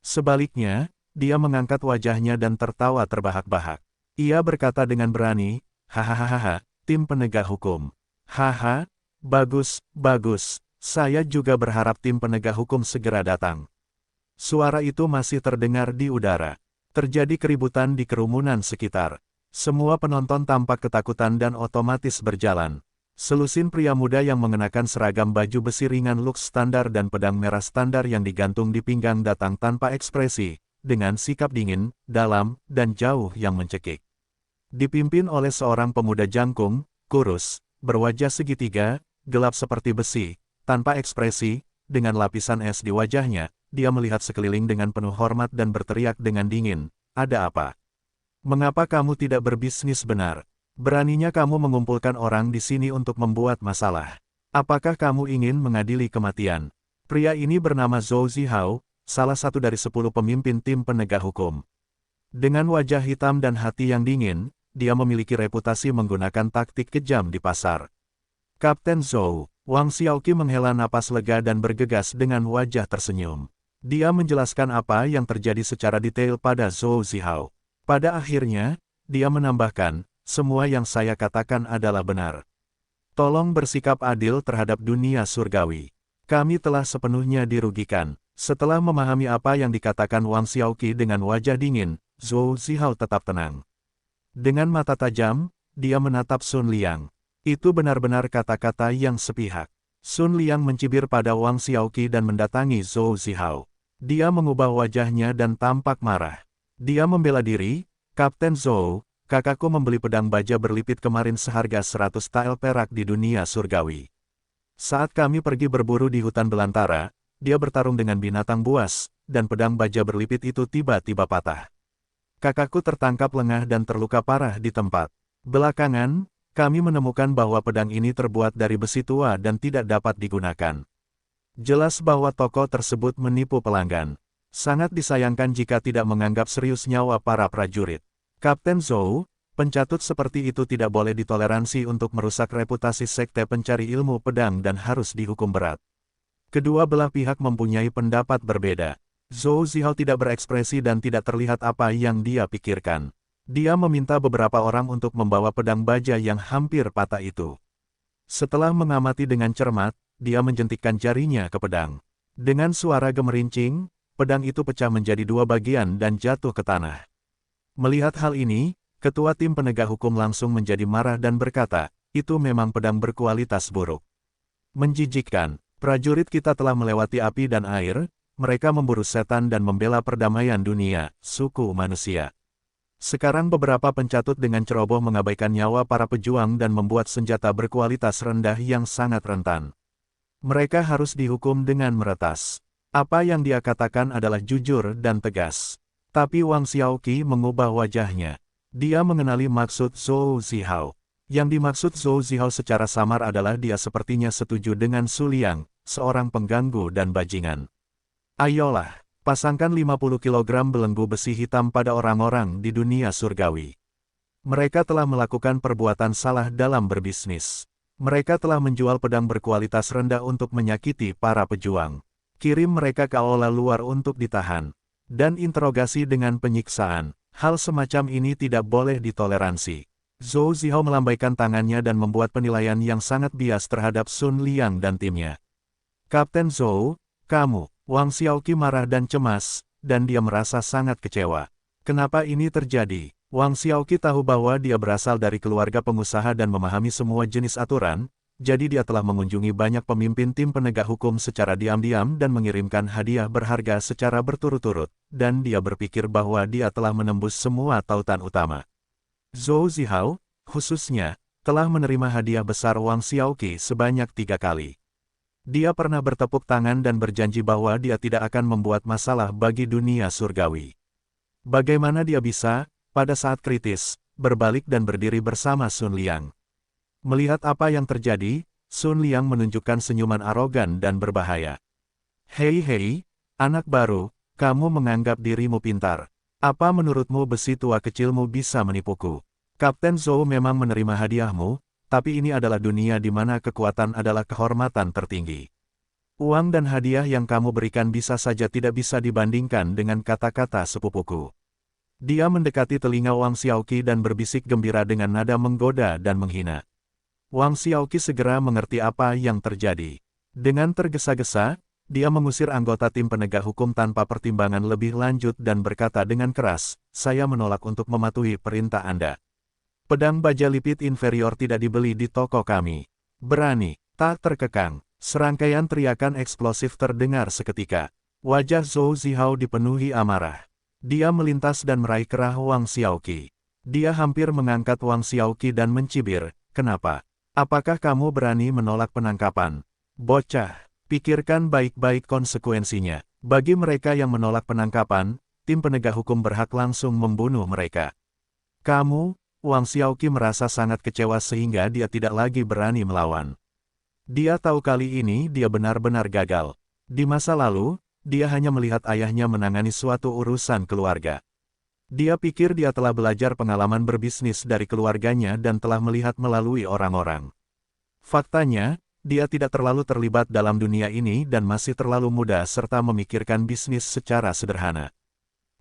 Sebaliknya, dia mengangkat wajahnya dan tertawa terbahak-bahak. Ia berkata dengan berani, hahaha, tim penegak hukum. Haha, bagus. Saya juga berharap tim penegak hukum segera datang. Suara itu masih terdengar di udara. Terjadi keributan di kerumunan sekitar. Semua penonton tampak ketakutan dan otomatis berjalan. Selusin pria muda yang mengenakan seragam baju besi ringan lux standar dan pedang merah standar yang digantung di pinggang datang tanpa ekspresi, dengan sikap dingin, dalam, dan jauh yang mencekik. Dipimpin oleh seorang pemuda jangkung, kurus, berwajah segitiga, gelap seperti besi, tanpa ekspresi, dengan lapisan es di wajahnya, dia melihat sekeliling dengan penuh hormat dan berteriak dengan dingin, "Ada apa? Mengapa kamu tidak berbisnis benar? Beraninya kamu mengumpulkan orang di sini untuk membuat masalah. Apakah kamu ingin mengadili kematian?" Pria ini bernama Zhou Zihao, salah satu dari 10 pemimpin tim penegak hukum. Dengan wajah hitam dan hati yang dingin, dia memiliki reputasi menggunakan taktik kejam di pasar. Kapten Zhou, Wang Xiaoqi menghela napas lega dan bergegas dengan wajah tersenyum. Dia menjelaskan apa yang terjadi secara detail pada Zhou Zihao. Pada akhirnya, dia menambahkan, semua yang saya katakan adalah benar. Tolong bersikap adil terhadap dunia surgawi. Kami telah sepenuhnya dirugikan. Setelah memahami apa yang dikatakan Wang Xiaoqi dengan wajah dingin, Zhou Zihao tetap tenang. Dengan mata tajam, dia menatap Sun Liang. Itu benar-benar kata-kata yang sepihak. Sun Liang mencibir pada Wang Xiaoqi dan mendatangi Zhou Zihao. Dia mengubah wajahnya dan tampak marah. Dia membela diri, "Kapten Zhou, kakakku membeli pedang baja berlipit kemarin seharga 100 tael perak di dunia surgawi. Saat kami pergi berburu di hutan belantara, dia bertarung dengan binatang buas, dan pedang baja berlipit itu tiba-tiba patah. Kakakku tertangkap lengah dan terluka parah di tempat. Belakangan, kami menemukan bahwa pedang ini terbuat dari besi tua dan tidak dapat digunakan. Jelas bahwa toko tersebut menipu pelanggan. Sangat disayangkan jika tidak menganggap serius nyawa para prajurit. Kapten Zhou, pencatut seperti itu tidak boleh ditoleransi untuk merusak reputasi sekte pencari ilmu pedang dan harus dihukum berat." Kedua belah pihak mempunyai pendapat berbeda. Zhou Zihao tidak berekspresi dan tidak terlihat apa yang dia pikirkan. Dia meminta beberapa orang untuk membawa pedang baja yang hampir patah itu. Setelah mengamati dengan cermat, dia menjentikkan jarinya ke pedang. Dengan suara gemerincing, pedang itu pecah menjadi 2 bagian dan jatuh ke tanah. Melihat hal ini, ketua tim penegak hukum langsung menjadi marah dan berkata, "Itu memang pedang berkualitas buruk. Menjijikkan, prajurit kita telah melewati api dan air, mereka memburu setan dan membela perdamaian dunia, suku manusia. Sekarang beberapa pencatut dengan ceroboh mengabaikan nyawa para pejuang dan membuat senjata berkualitas rendah yang sangat rentan. Mereka harus dihukum dengan meretas. Apa yang dia katakan adalah jujur dan tegas. Tapi Wang Xiaoqi mengubah wajahnya. Dia mengenali maksud Zhou Zihao. Yang dimaksud Zhou Zihao secara samar adalah dia sepertinya setuju dengan Su Liang, seorang pengganggu dan bajingan. Ayolah, pasangkan 50 kg belenggu besi hitam pada orang-orang di dunia surgawi. Mereka telah melakukan perbuatan salah dalam berbisnis. Mereka telah menjual pedang berkualitas rendah untuk menyakiti para pejuang. Kirim mereka ke aula luar untuk ditahan. Dan interogasi dengan penyiksaan. Hal semacam ini tidak boleh ditoleransi. Zhou Zihao melambaikan tangannya dan membuat penilaian yang sangat bias terhadap Sun Liang dan timnya. Kapten Zhou, kamu, Wang Xiaoqi marah dan cemas, dan dia merasa sangat kecewa. Kenapa ini terjadi? Wang Xiaoqi tahu bahwa dia berasal dari keluarga pengusaha dan memahami semua jenis aturan, jadi dia telah mengunjungi banyak pemimpin tim penegak hukum secara diam-diam dan mengirimkan hadiah berharga secara berturut-turut, dan dia berpikir bahwa dia telah menembus semua tautan utama. Zhou Zihao, khususnya, telah menerima hadiah besar Wang Xiaoqi sebanyak 3 kali. Dia pernah bertepuk tangan dan berjanji bahwa dia tidak akan membuat masalah bagi dunia surgawi. Bagaimana dia bisa, pada saat kritis, berbalik dan berdiri bersama Sun Liang? Melihat apa yang terjadi, Sun Liang menunjukkan senyuman arogan dan berbahaya. Hei, anak baru, kamu menganggap dirimu pintar. Apa menurutmu besi tua kecilmu bisa menipuku? Kapten Zhou memang menerima hadiahmu, tapi ini adalah dunia di mana kekuatan adalah kehormatan tertinggi. Uang dan hadiah yang kamu berikan bisa saja tidak bisa dibandingkan dengan kata-kata sepupuku. Dia mendekati telinga Wang Xiaoqi dan berbisik gembira dengan nada menggoda dan menghina. Wang Xiaoqi segera mengerti apa yang terjadi. Dengan tergesa-gesa, dia mengusir anggota tim penegak hukum tanpa pertimbangan lebih lanjut dan berkata dengan keras, "Saya menolak untuk mematuhi perintah Anda. Pedang baja lipit inferior tidak dibeli di toko kami." Berani, tak terkekang. Serangkaian teriakan eksplosif terdengar seketika. Wajah Zhou Zihao dipenuhi amarah. Dia melintas dan meraih kerah Wang Xiaoqi. Dia hampir mengangkat Wang Xiaoqi dan mencibir, "Kenapa? Apakah kamu berani menolak penangkapan? Bocah, pikirkan baik-baik konsekuensinya. Bagi mereka yang menolak penangkapan, tim penegak hukum berhak langsung membunuh mereka." "Kamu?" Wang Xiaoqi merasa sangat kecewa sehingga dia tidak lagi berani melawan. Dia tahu kali ini dia benar-benar gagal. Di masa lalu, dia hanya melihat ayahnya menangani suatu urusan keluarga. Dia pikir dia telah belajar pengalaman berbisnis dari keluarganya dan telah melihat melalui orang-orang. Faktanya, dia tidak terlalu terlibat dalam dunia ini dan masih terlalu muda serta memikirkan bisnis secara sederhana.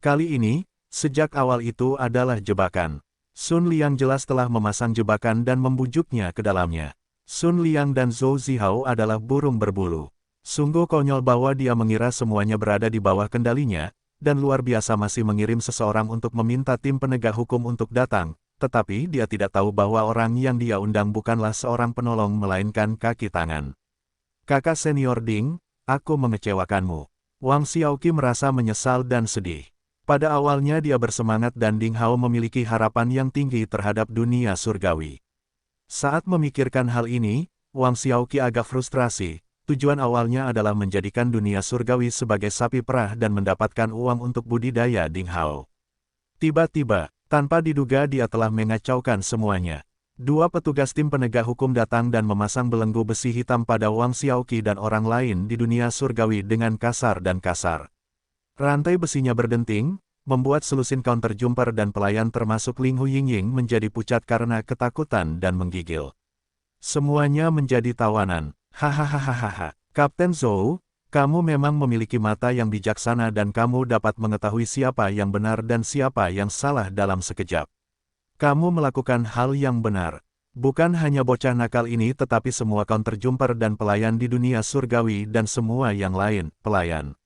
Kali ini, sejak awal itu adalah jebakan. Sun Liang jelas telah memasang jebakan dan membujuknya ke dalamnya. Sun Liang dan Zhou Zihao adalah burung berbulu. Sungguh konyol bahwa dia mengira semuanya berada di bawah kendalinya, dan luar biasa masih mengirim seseorang untuk meminta tim penegak hukum untuk datang, tetapi dia tidak tahu bahwa orang yang dia undang bukanlah seorang penolong melainkan kaki tangan. "Kakak senior Ding, aku mengecewakanmu." Wang Xiaoqi merasa menyesal dan sedih. Pada awalnya dia bersemangat dan Ding Hao memiliki harapan yang tinggi terhadap dunia surgawi. Saat memikirkan hal ini, Wang Xiaoqi agak frustrasi. Tujuan awalnya adalah menjadikan dunia surgawi sebagai sapi perah dan mendapatkan uang untuk budidaya Ding Hao. Tiba-tiba, tanpa diduga dia telah mengacaukan semuanya. Dua petugas tim penegak hukum datang dan memasang belenggu besi hitam pada Wang Xiaoqi dan orang lain di dunia surgawi dengan kasar dan kasar. Rantai besinya berdenting, membuat selusin counter jumper dan pelayan termasuk Ling Hu Yingying menjadi pucat karena ketakutan dan menggigil. Semuanya menjadi tawanan. "Hahaha, Kapten Zhou, kamu memang memiliki mata yang bijaksana dan kamu dapat mengetahui siapa yang benar dan siapa yang salah dalam sekejap. Kamu melakukan hal yang benar. Bukan hanya bocah nakal ini tetapi semua counter jumper dan pelayan di dunia surgawi dan semua yang lain, pelayan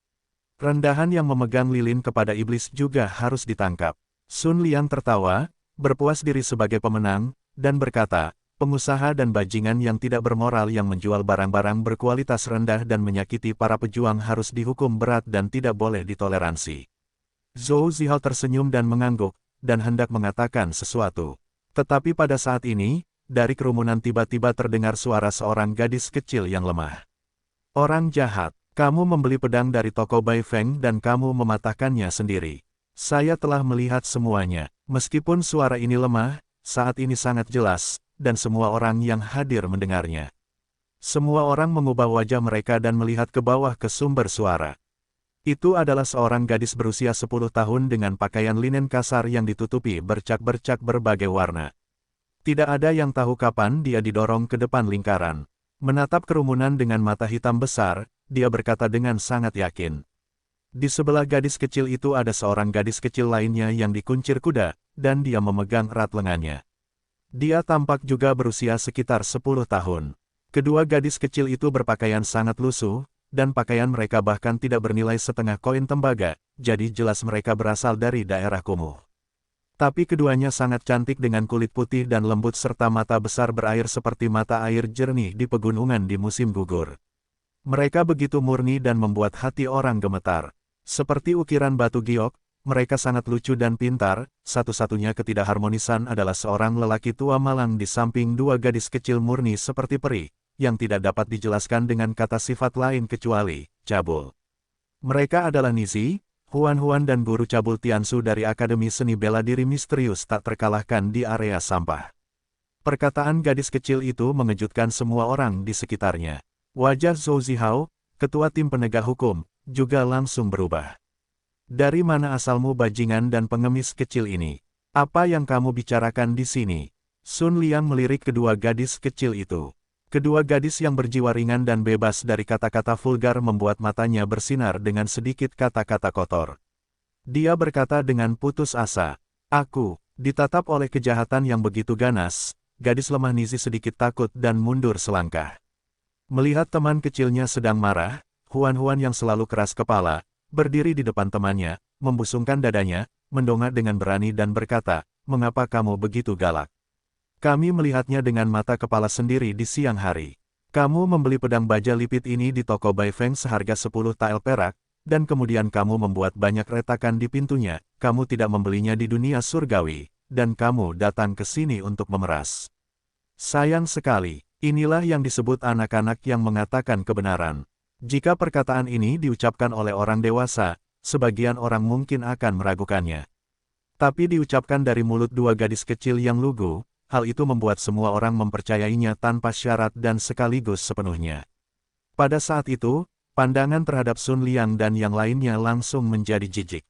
rendahan yang memegang lilin kepada iblis juga harus ditangkap." Sun Liang tertawa, berpuas diri sebagai pemenang, dan berkata, "Pengusaha dan bajingan yang tidak bermoral yang menjual barang-barang berkualitas rendah dan menyakiti para pejuang harus dihukum berat dan tidak boleh ditoleransi." Zhou Zihao tersenyum dan mengangguk, dan hendak mengatakan sesuatu. Tetapi pada saat ini, dari kerumunan tiba-tiba terdengar suara seorang gadis kecil yang lemah. Orang jahat, kamu membeli pedang dari toko Bai Feng dan kamu mematahkannya sendiri. Saya telah melihat semuanya. Meskipun suara ini lemah, saat ini sangat jelas, dan semua orang yang hadir mendengarnya. Semua orang mengubah wajah mereka dan melihat ke bawah ke sumber suara. Itu adalah seorang gadis berusia 10 tahun dengan pakaian linen kasar yang ditutupi bercak-bercak berbagai warna. Tidak ada yang tahu kapan dia didorong ke depan lingkaran. Menatap kerumunan dengan mata hitam besar, dia berkata dengan sangat yakin. Di sebelah gadis kecil itu ada seorang gadis kecil lainnya yang dikuncir kuda, dan dia memegang erat lengannya. Dia tampak juga berusia sekitar 10 tahun. Kedua gadis kecil itu berpakaian sangat lusuh, dan pakaian mereka bahkan tidak bernilai setengah koin tembaga, jadi jelas mereka berasal dari daerah kumuh. Tapi keduanya sangat cantik dengan kulit putih dan lembut serta mata besar berair seperti mata air jernih di pegunungan di musim gugur. Mereka begitu murni dan membuat hati orang gemetar. Seperti ukiran batu giok, mereka sangat lucu dan pintar. Satu-satunya ketidakharmonisan adalah seorang lelaki tua malang di samping dua gadis kecil murni seperti peri, yang tidak dapat dijelaskan dengan kata sifat lain kecuali cabul. Mereka adalah Nizi, Huan-Huan dan guru cabul Tiansu dari Akademi Seni Bela Diri Misterius tak terkalahkan di area sampah. Perkataan gadis kecil itu mengejutkan semua orang di sekitarnya. Wajah Zhou Zihao, ketua tim penegak hukum, juga langsung berubah. Dari mana asalmu bajingan dan pengemis kecil ini? Apa yang kamu bicarakan di sini? Sun Liang melirik kedua gadis kecil itu. Kedua gadis yang berjiwa ringan dan bebas dari kata-kata vulgar membuat matanya bersinar dengan sedikit kata-kata kotor. Dia berkata dengan putus asa, "Aku, ditatap oleh kejahatan yang begitu ganas." Gadis lemah Nizi sedikit takut dan mundur selangkah. Melihat teman kecilnya sedang marah, Huan-Huan yang selalu keras kepala, berdiri di depan temannya, membusungkan dadanya, mendongak dengan berani dan berkata, "Mengapa kamu begitu galak? Kami melihatnya dengan mata kepala sendiri di siang hari. Kamu membeli pedang baja lipit ini di toko Bai Feng seharga 10 tael perak, dan kemudian kamu membuat banyak retakan di pintunya. Kamu tidak membelinya di dunia surgawi, dan kamu datang ke sini untuk memeras. Sayang sekali, inilah yang disebut anak-anak yang mengatakan kebenaran. Jika perkataan ini diucapkan oleh orang dewasa, sebagian orang mungkin akan meragukannya. Tapi diucapkan dari mulut dua gadis kecil yang lugu, hal itu membuat semua orang mempercayainya tanpa syarat dan sekaligus sepenuhnya. Pada saat itu, pandangan terhadap Sun Liang dan yang lainnya langsung menjadi jijik.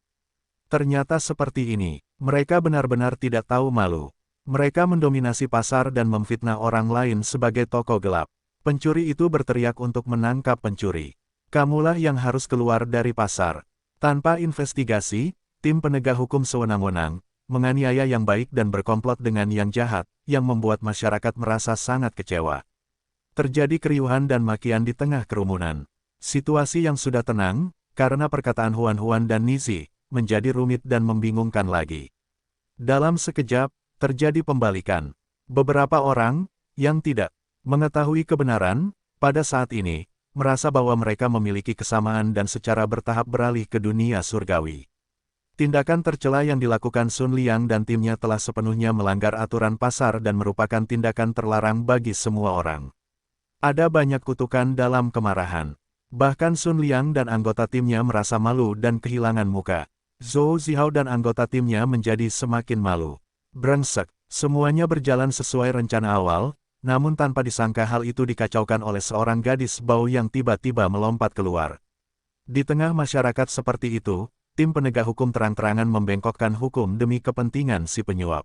Ternyata seperti ini, mereka benar-benar tidak tahu malu. Mereka mendominasi pasar dan memfitnah orang lain sebagai tokoh gelap. Pencuri itu berteriak untuk menangkap pencuri. Kamulah yang harus keluar dari pasar. Tanpa investigasi, tim penegak hukum sewenang-wenang menganiaya yang baik dan berkomplot dengan yang jahat, yang membuat masyarakat merasa sangat kecewa. Terjadi keriuhan dan makian di tengah kerumunan. Situasi yang sudah tenang, karena perkataan Huan-Huan dan Nizi, menjadi rumit dan membingungkan lagi. Dalam sekejap, terjadi pembalikan. Beberapa orang, yang tidak mengetahui kebenaran, pada saat ini, merasa bahwa mereka memiliki kesamaan dan secara bertahap beralih ke dunia surgawi. Tindakan tercela yang dilakukan Sun Liang dan timnya telah sepenuhnya melanggar aturan pasar dan merupakan tindakan terlarang bagi semua orang. Ada banyak kutukan dalam kemarahan. Bahkan Sun Liang dan anggota timnya merasa malu dan kehilangan muka. Zhou Zihao dan anggota timnya menjadi semakin malu. Brengsek, semuanya berjalan sesuai rencana awal, namun tanpa disangka hal itu dikacaukan oleh seorang gadis bau yang tiba-tiba melompat keluar. Di tengah masyarakat seperti itu, tim penegak hukum terang-terangan membengkokkan hukum demi kepentingan si penyuap.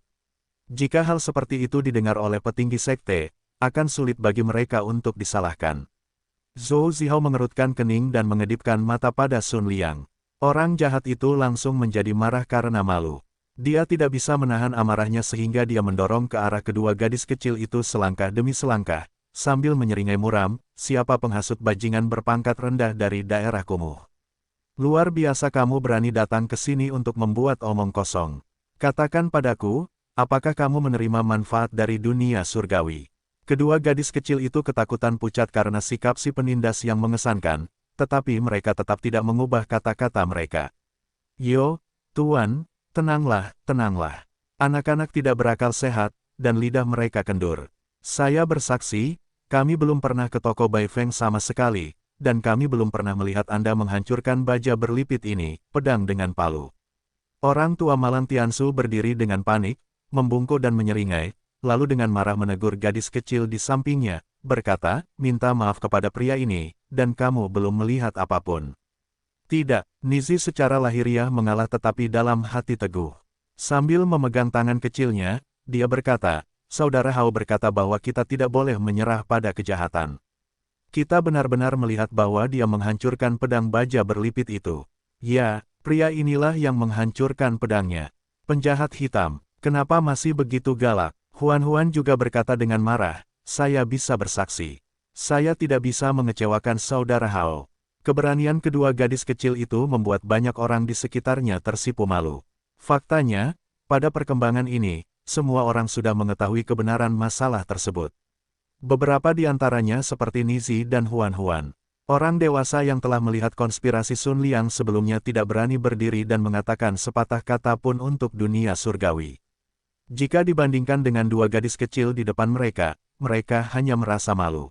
Jika hal seperti itu didengar oleh petinggi sekte, akan sulit bagi mereka untuk disalahkan. Zhou Zihao mengerutkan kening dan mengedipkan mata pada Sun Liang. Orang jahat itu langsung menjadi marah karena malu. Dia tidak bisa menahan amarahnya sehingga dia mendorong ke arah kedua gadis kecil itu selangkah demi selangkah, sambil menyeringai muram, "Siapa penghasut bajingan berpangkat rendah dari daerah kumuh? Luar biasa kamu berani datang ke sini untuk membuat omong kosong. Katakan padaku, apakah kamu menerima manfaat dari dunia surgawi?" Kedua gadis kecil itu ketakutan pucat karena sikap si penindas yang mengesankan, tetapi mereka tetap tidak mengubah kata-kata mereka. "Yo, Tuan, Tenanglah, tenanglah. Anak-anak tidak berakal sehat, dan lidah mereka kendur. Saya bersaksi, kami belum pernah ke toko Bai Feng sama sekali, dan kami belum pernah melihat Anda menghancurkan baja berlipit ini, pedang dengan palu. Orang tua Malang Tiansu berdiri dengan panik, membungkuk dan menyeringai, lalu dengan marah menegur gadis kecil di sampingnya, berkata, minta maaf kepada pria ini, dan kamu belum melihat apapun. Tidak, Nizi secara lahiriah mengalah tetapi dalam hati teguh. Sambil memegang tangan kecilnya, dia berkata, Saudara Hao berkata bahwa kita tidak boleh menyerah pada kejahatan. Kita benar-benar melihat bahwa dia menghancurkan pedang baja berlipit itu. Ya, pria inilah yang menghancurkan pedangnya. Penjahat hitam, kenapa masih begitu galak? Huan juga berkata dengan marah, saya bisa bersaksi. Saya tidak bisa mengecewakan Saudara Hao. Keberanian kedua gadis kecil itu membuat banyak orang di sekitarnya tersipu malu. Faktanya, pada perkembangan ini, semua orang sudah mengetahui kebenaran masalah tersebut. Beberapa di antaranya seperti Nizi dan Huan. Orang dewasa yang telah melihat konspirasi Sun Liang sebelumnya tidak berani berdiri dan mengatakan sepatah kata pun untuk dunia surgawi. Jika dibandingkan dengan dua gadis kecil di depan mereka, mereka hanya merasa malu.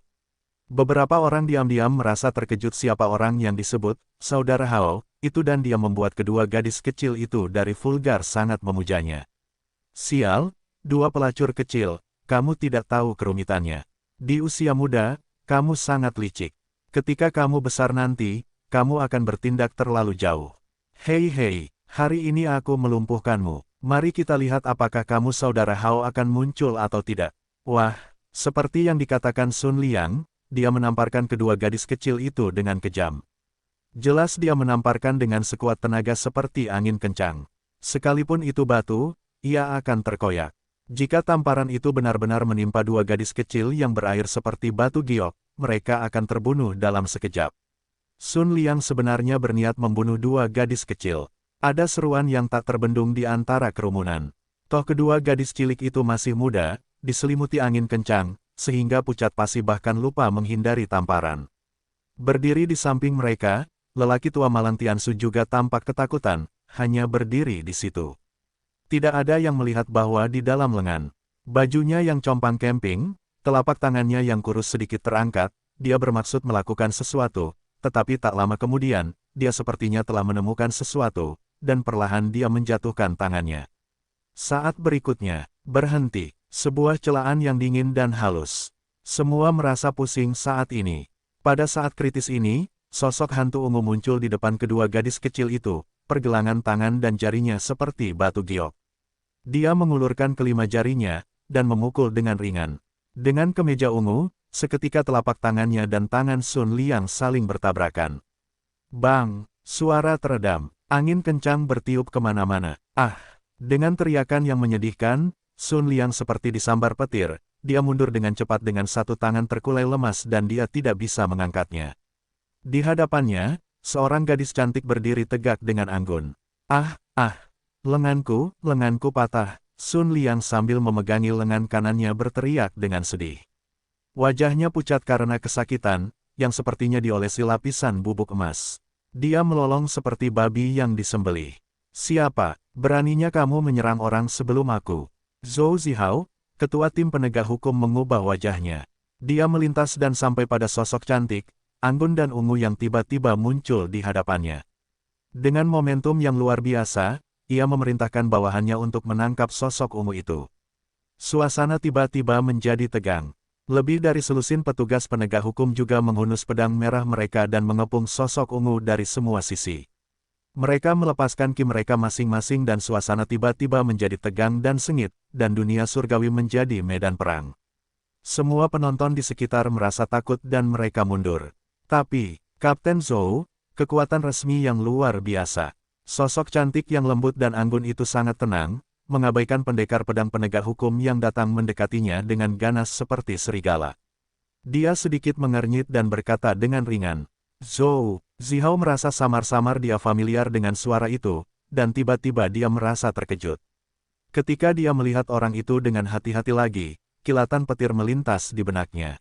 Beberapa orang diam-diam merasa terkejut siapa orang yang disebut Saudara Hao itu dan dia membuat kedua gadis kecil itu dari vulgar sangat memujanya. Sial, dua pelacur kecil, kamu tidak tahu kerumitannya. Di usia muda, kamu sangat licik. Ketika kamu besar nanti, kamu akan bertindak terlalu jauh. Hei, hari ini aku melumpuhkanmu. Mari kita lihat apakah kamu Saudara Hao akan muncul atau tidak. Wah, seperti yang dikatakan Sun Liang, dia menamparkan kedua gadis kecil itu dengan kejam. Jelas dia menamparkan dengan sekuat tenaga seperti angin kencang. Sekalipun itu batu, ia akan terkoyak. Jika tamparan itu benar-benar menimpa dua gadis kecil yang berair seperti batu giok, mereka akan terbunuh dalam sekejap. Sun Liang sebenarnya berniat membunuh dua gadis kecil. Ada seruan yang tak terbendung di antara kerumunan. Toh kedua gadis cilik itu masih muda, diselimuti angin kencang, sehingga Pucat Pasi bahkan lupa menghindari tamparan. Berdiri di samping mereka, lelaki tua Malang Tiansu juga tampak ketakutan, hanya berdiri di situ. Tidak ada yang melihat bahwa di dalam lengan bajunya yang compang camping, telapak tangannya yang kurus sedikit terangkat, dia bermaksud melakukan sesuatu, tetapi tak lama kemudian, dia sepertinya telah menemukan sesuatu, dan perlahan dia menjatuhkan tangannya. Saat berikutnya, berhenti, sebuah celaan yang dingin dan halus. Semua merasa pusing saat ini. Pada saat kritis ini, sosok hantu ungu muncul di depan kedua gadis kecil itu, pergelangan tangan dan jarinya seperti batu giok. Dia mengulurkan kelima jarinya, dan memukul dengan ringan. Dengan kemeja ungu, seketika telapak tangannya dan tangan Sun Liang saling bertabrakan. Bang! Suara teredam, angin kencang bertiup kemana-mana. Ah! Dengan teriakan yang menyedihkan, Sun Liang seperti disambar petir, dia mundur dengan cepat dengan satu tangan terkulai lemas dan dia tidak bisa mengangkatnya. Di hadapannya, seorang gadis cantik berdiri tegak dengan anggun. Ah! Lenganku patah, Sun Liang sambil memegangi lengan kanannya berteriak dengan sedih. Wajahnya pucat karena kesakitan, yang sepertinya diolesi lapisan bubuk emas. Dia melolong seperti babi yang disembelih. Siapa, beraninya kamu menyerang orang sebelum aku? Zhou Zihao, ketua tim penegak hukum mengubah wajahnya. Dia melintas dan sampai pada sosok cantik, anggun dan ungu yang tiba-tiba muncul di hadapannya. Dengan momentum yang luar biasa, ia memerintahkan bawahannya untuk menangkap sosok ungu itu. Suasana tiba-tiba menjadi tegang. Lebih dari selusin petugas penegak hukum juga menghunus pedang merah mereka dan mengepung sosok ungu dari semua sisi. Mereka melepaskan ki mereka masing-masing dan suasana tiba-tiba menjadi tegang dan sengit, dan dunia surgawi menjadi medan perang. Semua penonton di sekitar merasa takut dan mereka mundur. Tapi, Kapten Zhou, kekuatan resmi yang luar biasa. Sosok cantik yang lembut dan anggun itu sangat tenang, mengabaikan pendekar pedang penegak hukum yang datang mendekatinya dengan ganas seperti serigala. Dia sedikit mengernyit dan berkata dengan ringan, Zhou. Zihao merasa samar-samar dia familiar dengan suara itu, dan tiba-tiba dia merasa terkejut. Ketika dia melihat orang itu dengan hati-hati lagi, kilatan petir melintas di benaknya.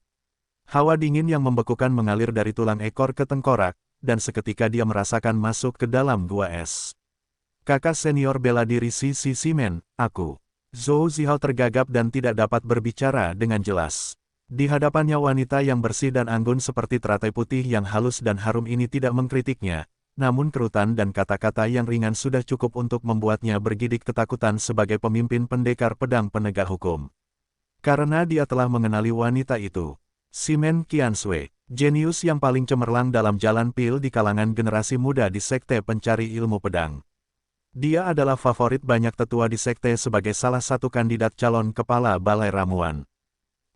Hawa dingin yang membekukan mengalir dari tulang ekor ke tengkorak, dan seketika dia merasakan masuk ke dalam gua es. Kakak senior bela diri si Simen, aku. Zhou Zihao tergagap dan tidak dapat berbicara dengan jelas. Di hadapannya wanita yang bersih dan anggun seperti teratai putih yang halus dan harum ini tidak mengkritiknya, namun kerutan dan kata-kata yang ringan sudah cukup untuk membuatnya bergidik ketakutan sebagai pemimpin pendekar pedang penegak hukum. Karena dia telah mengenali wanita itu. Simen Qiansui, jenius yang paling cemerlang dalam jalan pil di kalangan generasi muda di Sekte Pencari Ilmu Pedang. Dia adalah favorit banyak tetua di sekte sebagai salah satu kandidat calon kepala balai ramuan.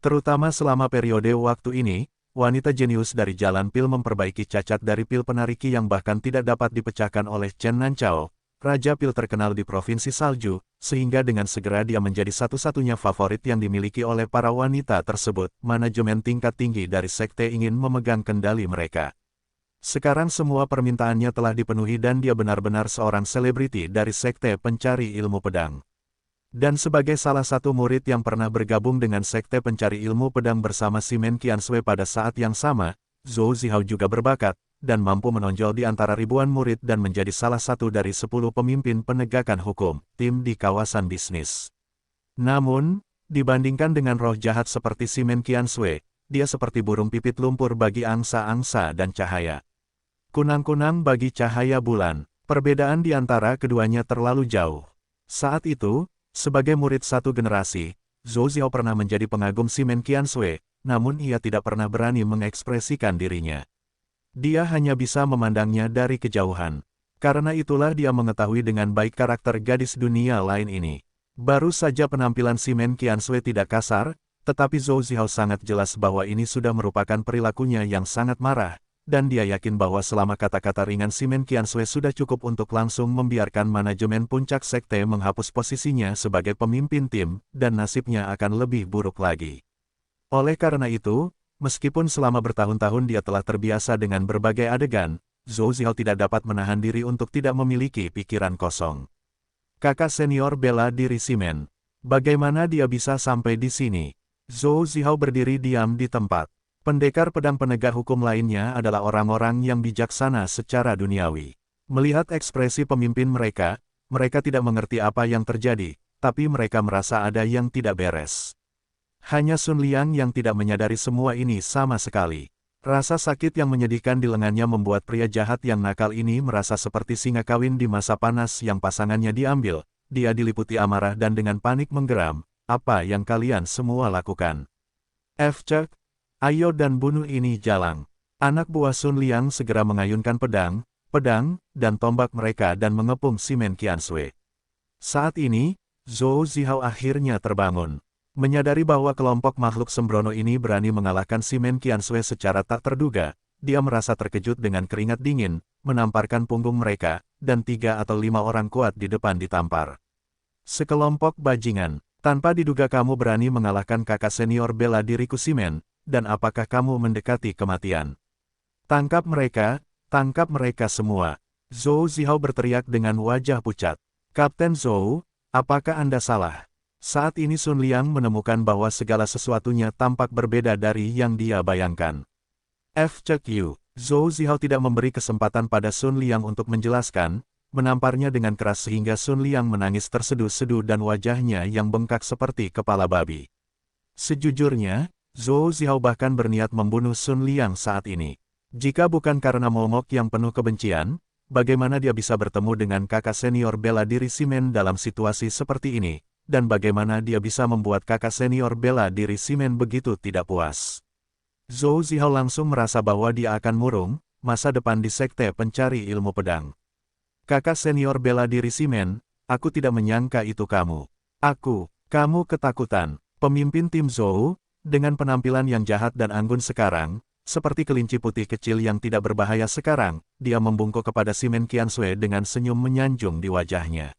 Terutama selama periode waktu ini, wanita jenius dari jalan pil memperbaiki cacat dari pil penariki yang bahkan tidak dapat dipecahkan oleh Chen Nanchao, raja pil terkenal di Provinsi Salju, sehingga dengan segera dia menjadi satu-satunya favorit yang dimiliki oleh para wanita tersebut. Manajemen tingkat tinggi dari sekte ingin memegang kendali mereka. Sekarang semua permintaannya telah dipenuhi dan dia benar-benar seorang selebriti dari Sekte Pencari Ilmu Pedang. Dan sebagai salah satu murid yang pernah bergabung dengan Sekte Pencari Ilmu Pedang bersama Simen Qiansui pada saat yang sama, Zhou Zihao juga berbakat, dan mampu menonjol di antara ribuan murid dan menjadi salah satu dari 10 pemimpin penegakan hukum, tim di kawasan bisnis. Namun, dibandingkan dengan roh jahat seperti Simen Qiansui, dia seperti burung pipit lumpur bagi angsa-angsa dan cahaya. Kunang-kunang bagi cahaya bulan, perbedaan di antara keduanya terlalu jauh. Saat itu, sebagai murid satu generasi, Zhou Zihao pernah menjadi pengagum Simen Qiansui, namun ia tidak pernah berani mengekspresikan dirinya. Dia hanya bisa memandangnya dari kejauhan. Karena itulah dia mengetahui dengan baik karakter gadis dunia lain ini. Baru saja penampilan Simen Qiansui tidak kasar, tetapi Zhou Zihao sangat jelas bahwa ini sudah merupakan perilakunya yang sangat marah, dan dia yakin bahwa selama kata-kata ringan Simen Qiansui sudah cukup untuk langsung membiarkan manajemen puncak sekte menghapus posisinya sebagai pemimpin tim, dan nasibnya akan lebih buruk lagi. Oleh karena itu, meskipun selama bertahun-tahun dia telah terbiasa dengan berbagai adegan, Zhou Zihao tidak dapat menahan diri untuk tidak memiliki pikiran kosong. Kakak senior bela diri Simen. Bagaimana dia bisa sampai di sini? Zhou Zihao berdiri diam di tempat. Pendekar pedang penegak hukum lainnya adalah orang-orang yang bijaksana secara duniawi. Melihat ekspresi pemimpin mereka, mereka tidak mengerti apa yang terjadi, tapi mereka merasa ada yang tidak beres. Hanya Sun Liang yang tidak menyadari semua ini sama sekali. Rasa sakit yang menyedihkan di lengannya membuat pria jahat yang nakal ini merasa seperti singa kawin di masa panas yang pasangannya diambil. Dia diliputi amarah dan dengan panik menggeram, "Apa yang kalian semua lakukan? Cek, ayo dan bunuh ini jalang." Anak buah Sun Liang segera mengayunkan pedang, dan tombak mereka dan mengepung Simen Qiansui. Saat ini, Zhou Zihao akhirnya terbangun. Menyadari bahwa kelompok makhluk sembrono ini berani mengalahkan Simen Qiansui secara tak terduga, dia merasa terkejut dengan keringat dingin, menamparkan punggung mereka, dan 3 atau 5 orang kuat di depan ditampar. "Sekelompok bajingan, tanpa diduga kamu berani mengalahkan kakak senior bela diriku Simen, dan apakah kamu mendekati kematian? Tangkap mereka semua." Zhou Zihao berteriak dengan wajah pucat. "Kapten Zhou, apakah Anda salah?" Saat ini Sun Liang menemukan bahwa segala sesuatunya tampak berbeda dari yang dia bayangkan. Cek Yu, Zhou Zihao tidak memberi kesempatan pada Sun Liang untuk menjelaskan, menamparnya dengan keras sehingga Sun Liang menangis terseduh-seduh dan wajahnya yang bengkak seperti kepala babi. Sejujurnya, Zhou Zihao bahkan berniat membunuh Sun Liang saat ini. Jika bukan karena momok yang penuh kebencian, bagaimana dia bisa bertemu dengan kakak senior bela diri Simen dalam situasi seperti ini? Dan bagaimana dia bisa membuat kakak senior bela diri Simen begitu tidak puas. Zhou Zihao langsung merasa bahwa dia akan murung, masa depan di Sekte Pencari Ilmu Pedang. "Kakak senior bela diri Simen, aku tidak menyangka itu kamu. Kamu ketakutan." Pemimpin tim Zhou, dengan penampilan yang jahat dan anggun sekarang, seperti kelinci putih kecil yang tidak berbahaya sekarang, dia membungkuk kepada Simen Qiansui dengan senyum menyanjung di wajahnya.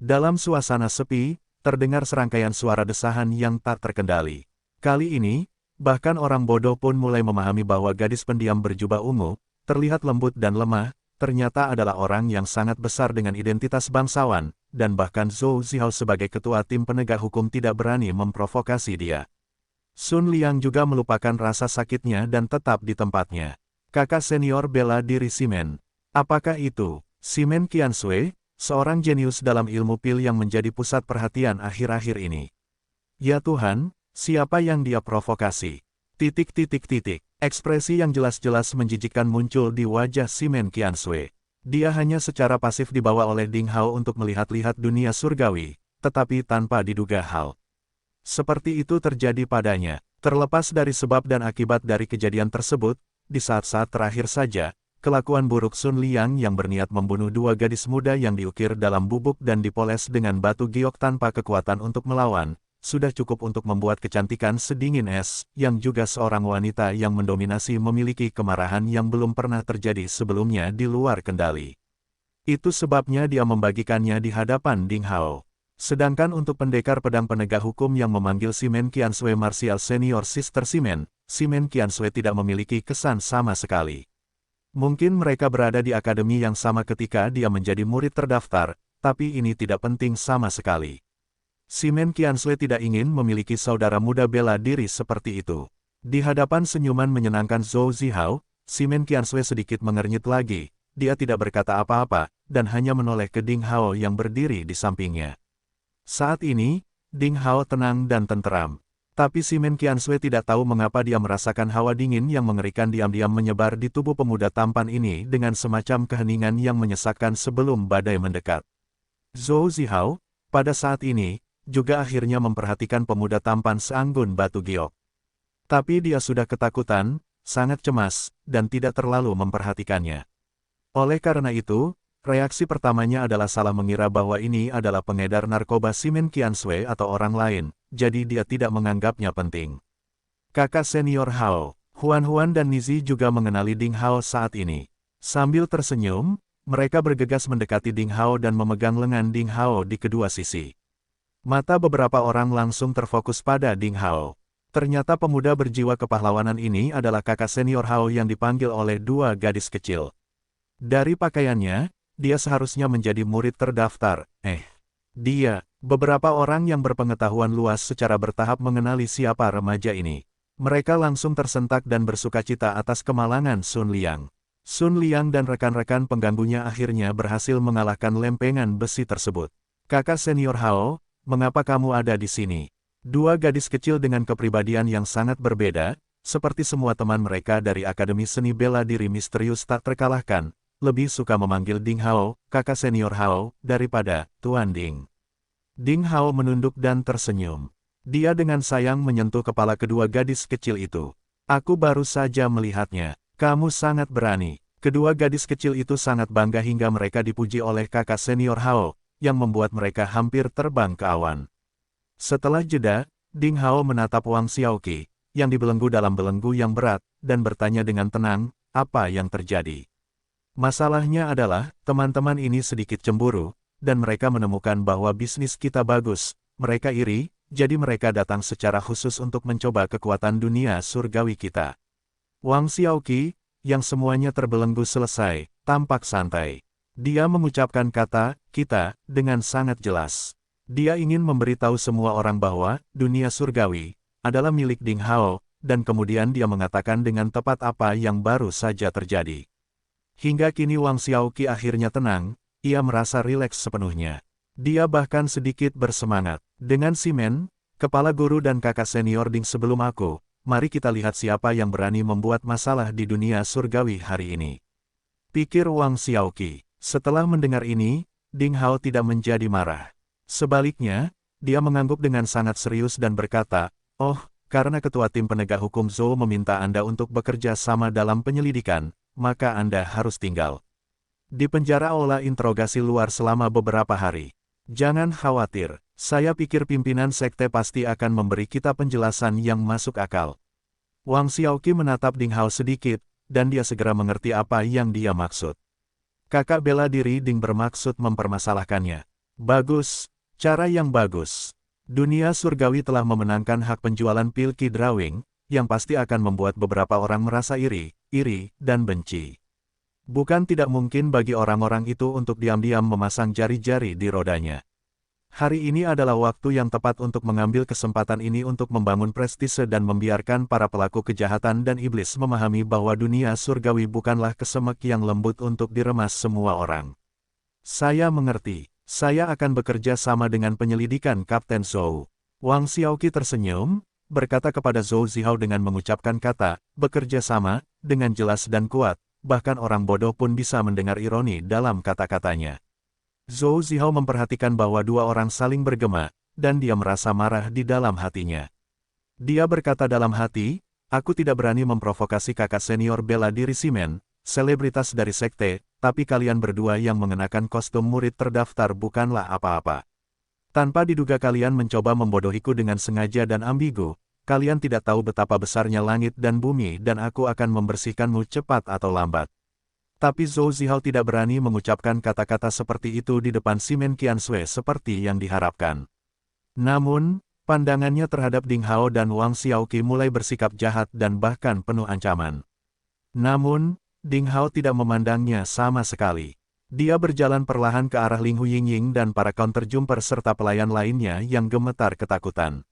Dalam suasana sepi, terdengar serangkaian suara desahan yang tak terkendali. Kali ini, bahkan orang bodoh pun mulai memahami bahwa gadis pendiam berjubah ungu, terlihat lembut dan lemah, ternyata adalah orang yang sangat besar dengan identitas bangsawan, dan bahkan Zhou Zihao sebagai ketua tim penegak hukum tidak berani memprovokasi dia. Sun Liang juga melupakan rasa sakitnya dan tetap di tempatnya. "Kakak senior bela diri Simen. Apakah itu Simen Qiansui?" seorang jenius dalam ilmu pil yang menjadi pusat perhatian akhir-akhir ini. Ya Tuhan, siapa yang dia provokasi? Ekspresi yang jelas-jelas menjijikkan muncul di wajah Simen Qiansui. Dia hanya secara pasif dibawa oleh Ding Hao untuk melihat-lihat dunia surgawi, tetapi tanpa diduga hal seperti itu terjadi padanya. Terlepas dari sebab dan akibat dari kejadian tersebut, di saat-saat terakhir saja, kelakuan buruk Sun Liang yang berniat membunuh dua gadis muda yang diukir dalam bubuk dan dipoles dengan batu giok tanpa kekuatan untuk melawan, sudah cukup untuk membuat kecantikan sedingin es, yang juga seorang wanita yang mendominasi memiliki kemarahan yang belum pernah terjadi sebelumnya di luar kendali. Itu sebabnya dia membagikannya di hadapan Ding Hao. Sedangkan untuk pendekar pedang penegak hukum yang memanggil Simen Qiansui Martial Senior Sister Simen, Simen Qiansui tidak memiliki kesan sama sekali. Mungkin mereka berada di akademi yang sama ketika dia menjadi murid terdaftar, tapi ini tidak penting sama sekali. Simen Qiansui tidak ingin memiliki saudara muda bela diri seperti itu. Di hadapan senyuman menyenangkan Zhou Zihao, Simen Qiansui sedikit mengernyit lagi. Dia tidak berkata apa-apa, dan hanya menoleh ke Ding Hao yang berdiri di sampingnya. Saat ini, Ding Hao tenang dan tenteram. Tapi Simen Qiansui tidak tahu mengapa dia merasakan hawa dingin yang mengerikan diam-diam menyebar di tubuh pemuda tampan ini dengan semacam keheningan yang menyesakkan sebelum badai mendekat. Zhou Zihao, pada saat ini, juga akhirnya memperhatikan pemuda tampan seanggun batu giok. Tapi dia sudah ketakutan, sangat cemas, dan tidak terlalu memperhatikannya. Oleh karena itu, reaksi pertamanya adalah salah mengira bahwa ini adalah pengedar narkoba Simen Qiansui atau orang lain, jadi dia tidak menganggapnya penting. Kakak senior Hao, Huan dan Nizi juga mengenali Ding Hao saat ini. Sambil tersenyum, mereka bergegas mendekati Ding Hao dan memegang lengan Ding Hao di kedua sisi. Mata beberapa orang langsung terfokus pada Ding Hao. Ternyata pemuda berjiwa kepahlawanan ini adalah kakak senior Hao yang dipanggil oleh dua gadis kecil. Dari pakaiannya, dia seharusnya menjadi murid terdaftar. Beberapa orang yang berpengetahuan luas secara bertahap mengenali siapa remaja ini. Mereka langsung tersentak dan bersukacita atas kemalangan Sun Liang. Sun Liang dan rekan-rekan pengganggunya akhirnya berhasil mengalahkan lempengan besi tersebut. Kakak senior Hao, mengapa kamu ada di sini? Dua gadis kecil dengan kepribadian yang sangat berbeda, seperti semua teman mereka dari Akademi Seni Bela Diri Misterius tak terkalahkan, lebih suka memanggil Ding Hao, kakak senior Hao, daripada Tuan Ding. Ding Hao menunduk dan tersenyum. Dia dengan sayang menyentuh kepala kedua gadis kecil itu. Aku baru saja melihatnya. Kamu sangat berani. Kedua gadis kecil itu sangat bangga hingga mereka dipuji oleh kakak senior Hao, yang membuat mereka hampir terbang ke awan. Setelah jeda, Ding Hao menatap Wang Xiaoqi, yang dibelenggu dalam belenggu yang berat, dan bertanya dengan tenang, apa yang terjadi? Masalahnya adalah, teman-teman ini sedikit cemburu, dan mereka menemukan bahwa bisnis kita bagus, mereka iri, jadi mereka datang secara khusus untuk mencoba kekuatan dunia surgawi kita. Wang Xiaoqi, yang semuanya terbelenggu selesai, tampak santai. Dia mengucapkan kata, kita, dengan sangat jelas. Dia ingin memberitahu semua orang bahwa, dunia surgawi, adalah milik Ding Hao, dan kemudian dia mengatakan dengan tepat apa yang baru saja terjadi. Hingga kini Wang Xiaoqi akhirnya tenang, ia merasa rileks sepenuhnya. Dia bahkan sedikit bersemangat. Dengan Simen, kepala guru dan kakak senior Ding sebelum aku, mari kita lihat siapa yang berani membuat masalah di dunia surgawi hari ini. Pikir Wang Xiaoqi. Setelah mendengar ini, Ding Hao tidak menjadi marah. Sebaliknya, dia mengangguk dengan sangat serius dan berkata, oh, karena ketua tim penegak hukum Zhou meminta Anda untuk bekerja sama dalam penyelidikan, maka Anda harus tinggal di penjara aula interogasi luar selama beberapa hari. Jangan khawatir, saya pikir pimpinan sekte pasti akan memberi kita penjelasan yang masuk akal. Wang Xiaoqi menatap Ding Hao sedikit, dan dia segera mengerti apa yang dia maksud. Kakak bela diri Ding bermaksud mempermasalahkannya. Bagus, cara yang bagus. Dunia surgawi telah memenangkan hak penjualan pil Qi Drawing, yang pasti akan membuat beberapa orang merasa iri, dan benci. Bukan tidak mungkin bagi orang-orang itu untuk diam-diam memasang jari-jari di rodanya. Hari ini adalah waktu yang tepat untuk mengambil kesempatan ini untuk membangun prestise dan membiarkan para pelaku kejahatan dan iblis memahami bahwa dunia surgawi bukanlah kesemek yang lembut untuk diremas semua orang. Saya mengerti. Saya akan bekerja sama dengan penyelidikan Kapten Zhou. Wang Xiaoqi tersenyum, berkata kepada Zhou Zihao dengan mengucapkan kata, bekerja sama, dengan jelas dan kuat, bahkan orang bodoh pun bisa mendengar ironi dalam kata-katanya. Zhou Zihao memperhatikan bahwa dua orang saling bergema, dan dia merasa marah di dalam hatinya. Dia berkata dalam hati, aku tidak berani memprovokasi kakak senior bela diri Shimen, selebritas dari sekte, tapi kalian berdua yang mengenakan kostum murid terdaftar bukanlah apa-apa. Tanpa diduga kalian mencoba membodohiku dengan sengaja dan ambigu, kalian tidak tahu betapa besarnya langit dan bumi dan aku akan membersihkanmu cepat atau lambat. Tapi Zhou Zihao tidak berani mengucapkan kata-kata seperti itu di depan Shimen Qiansui seperti yang diharapkan. Namun, pandangannya terhadap Ding Hao dan Wang Xiaoqi mulai bersikap jahat dan bahkan penuh ancaman. Namun, Ding Hao tidak memandangnya sama sekali. Dia berjalan perlahan ke arah Ling Huyingying dan para counterjumper serta pelayan lainnya yang gemetar ketakutan.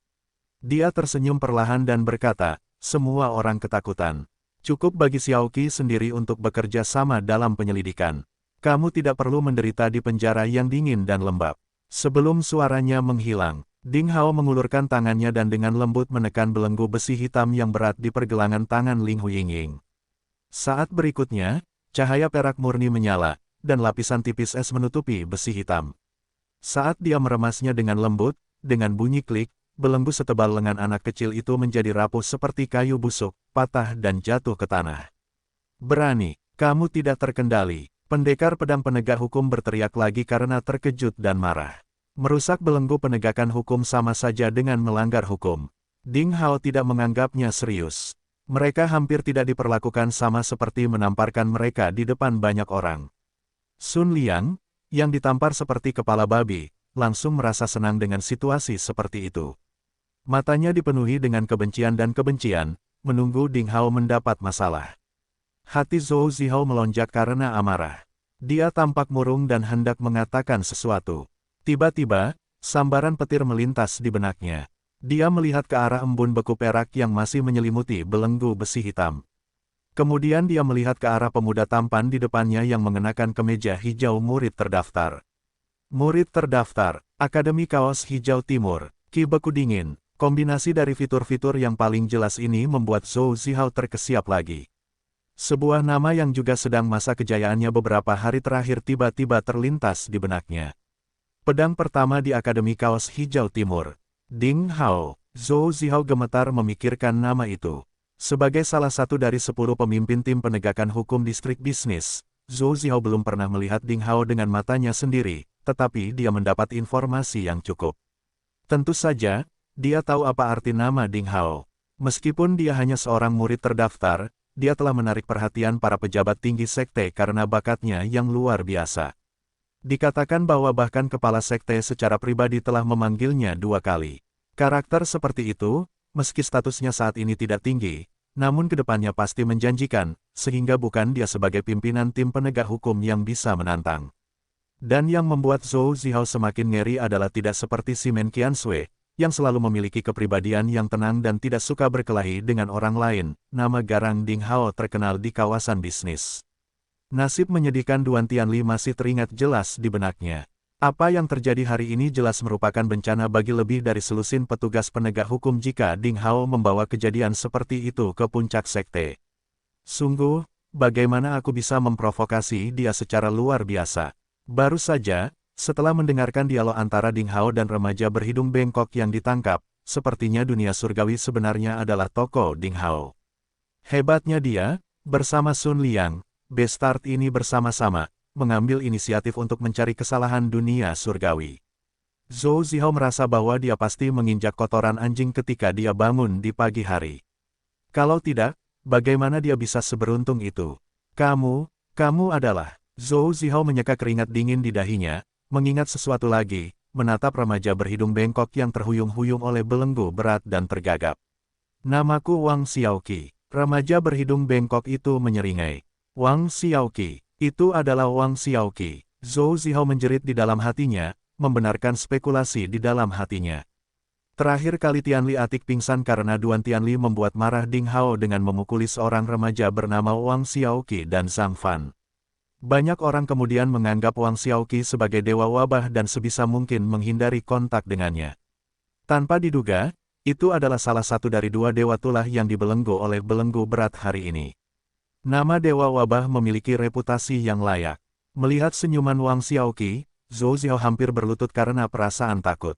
Dia tersenyum perlahan dan berkata, semua orang ketakutan. Cukup bagi Xiaoqi sendiri untuk bekerja sama dalam penyelidikan. Kamu tidak perlu menderita di penjara yang dingin dan lembab. Sebelum suaranya menghilang, Ding Hao mengulurkan tangannya dan dengan lembut menekan belenggu besi hitam yang berat di pergelangan tangan Ling Huyingying. Saat berikutnya, cahaya perak murni menyala, dan lapisan tipis es menutupi besi hitam. Saat dia meremasnya dengan lembut, dengan bunyi klik, belenggu setebal lengan anak kecil itu menjadi rapuh seperti kayu busuk, patah dan jatuh ke tanah. Berani, kamu tidak terkendali. Pendekar pedang penegak hukum berteriak lagi karena terkejut dan marah. Merusak belenggu penegakan hukum sama saja dengan melanggar hukum. Ding Hao tidak menganggapnya serius. Mereka hampir tidak diperlakukan sama seperti menamparkan mereka di depan banyak orang. Sun Liang, yang ditampar seperti kepala babi, langsung merasa senang dengan situasi seperti itu. Matanya dipenuhi dengan kebencian dan kebencian, menunggu Ding Hao mendapat masalah. Hati Zhou Zihao melonjak karena amarah. Dia tampak murung dan hendak mengatakan sesuatu. Tiba-tiba, sambaran petir melintas di benaknya. Dia melihat ke arah embun beku perak yang masih menyelimuti belenggu besi hitam. Kemudian dia melihat ke arah pemuda tampan di depannya yang mengenakan kemeja hijau murid terdaftar. Murid terdaftar, Akademi Kaos Hijau Timur, Ki Beku Dingin. Kombinasi dari fitur-fitur yang paling jelas ini membuat Zhou Zihao terkesiap lagi. Sebuah nama yang juga sedang masa kejayaannya beberapa hari terakhir tiba-tiba terlintas di benaknya. Pedang pertama di Akademi Kaos Hijau Timur. Ding Hao. Zhou Zihao gemetar memikirkan nama itu. Sebagai salah satu dari 10 pemimpin tim penegakan hukum distrik bisnis, Zhou Zihao belum pernah melihat Ding Hao dengan matanya sendiri, tetapi dia mendapat informasi yang cukup. Tentu saja, dia tahu apa arti nama Ding Hao. Meskipun dia hanya seorang murid terdaftar, dia telah menarik perhatian para pejabat tinggi sekte karena bakatnya yang luar biasa. Dikatakan bahwa bahkan kepala sekte secara pribadi telah memanggilnya 2 kali. Karakter seperti itu, meski statusnya saat ini tidak tinggi, namun kedepannya pasti menjanjikan, sehingga bukan dia sebagai pimpinan tim penegak hukum yang bisa menantang. Dan yang membuat Zhou Zihao semakin ngeri adalah tidak seperti Shimen Qiansui, yang selalu memiliki kepribadian yang tenang dan tidak suka berkelahi dengan orang lain. Nama garang Ding Hao terkenal di kawasan bisnis. Nasib menyedihkan Duan Tianli masih teringat jelas di benaknya. Apa yang terjadi hari ini jelas merupakan bencana bagi lebih dari selusin petugas penegak hukum jika Ding Hao membawa kejadian seperti itu ke puncak sekte. Sungguh, bagaimana aku bisa memprovokasi dia secara luar biasa. Baru saja, setelah mendengarkan dialog antara Ding Hao dan remaja berhidung bengkok yang ditangkap, sepertinya dunia surgawi sebenarnya adalah toko Ding Hao. Hebatnya dia, bersama Sun Liang, Bestart ini bersama-sama mengambil inisiatif untuk mencari kesalahan dunia surgawi. Zhou Zihao merasa bahwa dia pasti menginjak kotoran anjing ketika dia bangun di pagi hari. Kalau tidak, bagaimana dia bisa seberuntung itu? Kamu adalah... Zhou Zihao menyeka keringat dingin di dahinya, mengingat sesuatu lagi, menatap remaja berhidung bengkok yang terhuyung-huyung oleh belenggu berat dan tergagap. Namaku Wang Xiaoqi. Remaja berhidung bengkok itu menyeringai. Wang Xiaoqi. Itu adalah Wang Xiaoqi. Zhou Zihao menjerit di dalam hatinya, membenarkan spekulasi di dalam hatinya. Terakhir kali Tianli Atik pingsan karena Duan Tianli membuat marah Ding Hao dengan memukuli seorang remaja bernama Wang Xiaoqi dan Zhang Fan. Banyak orang kemudian menganggap Wang Xiaoqi sebagai dewa wabah dan sebisa mungkin menghindari kontak dengannya. Tanpa diduga, itu adalah salah satu dari dua dewa tulah yang dibelenggu oleh belenggu berat hari ini. Nama dewa wabah memiliki reputasi yang layak. Melihat senyuman Wang Xiaoqi, Zhou Xiao hampir berlutut karena perasaan takut.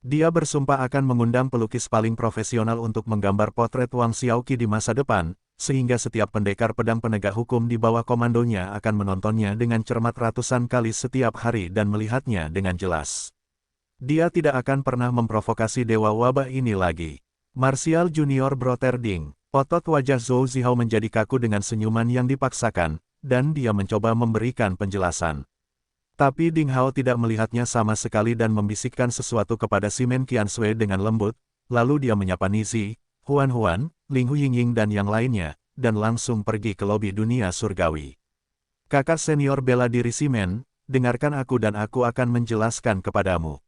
Dia bersumpah akan mengundang pelukis paling profesional untuk menggambar potret Wang Xiaoqi di masa depan, sehingga setiap pendekar pedang penegak hukum di bawah komandonya akan menontonnya dengan cermat ratusan kali setiap hari dan melihatnya dengan jelas. Dia tidak akan pernah memprovokasi dewa wabah ini lagi. Martial Junior Broterding. Otot wajah Zhou Zihao menjadi kaku dengan senyuman yang dipaksakan, dan dia mencoba memberikan penjelasan. Tapi Ding Hao tidak melihatnya sama sekali dan membisikkan sesuatu kepada Simen Qiansui dengan lembut, lalu dia menyapa Nizi, Huan Huan, Ling Huyingying dan yang lainnya, dan langsung pergi ke lobi dunia surgawi. Kakak senior bela diri Simen, dengarkan aku dan aku akan menjelaskan kepadamu.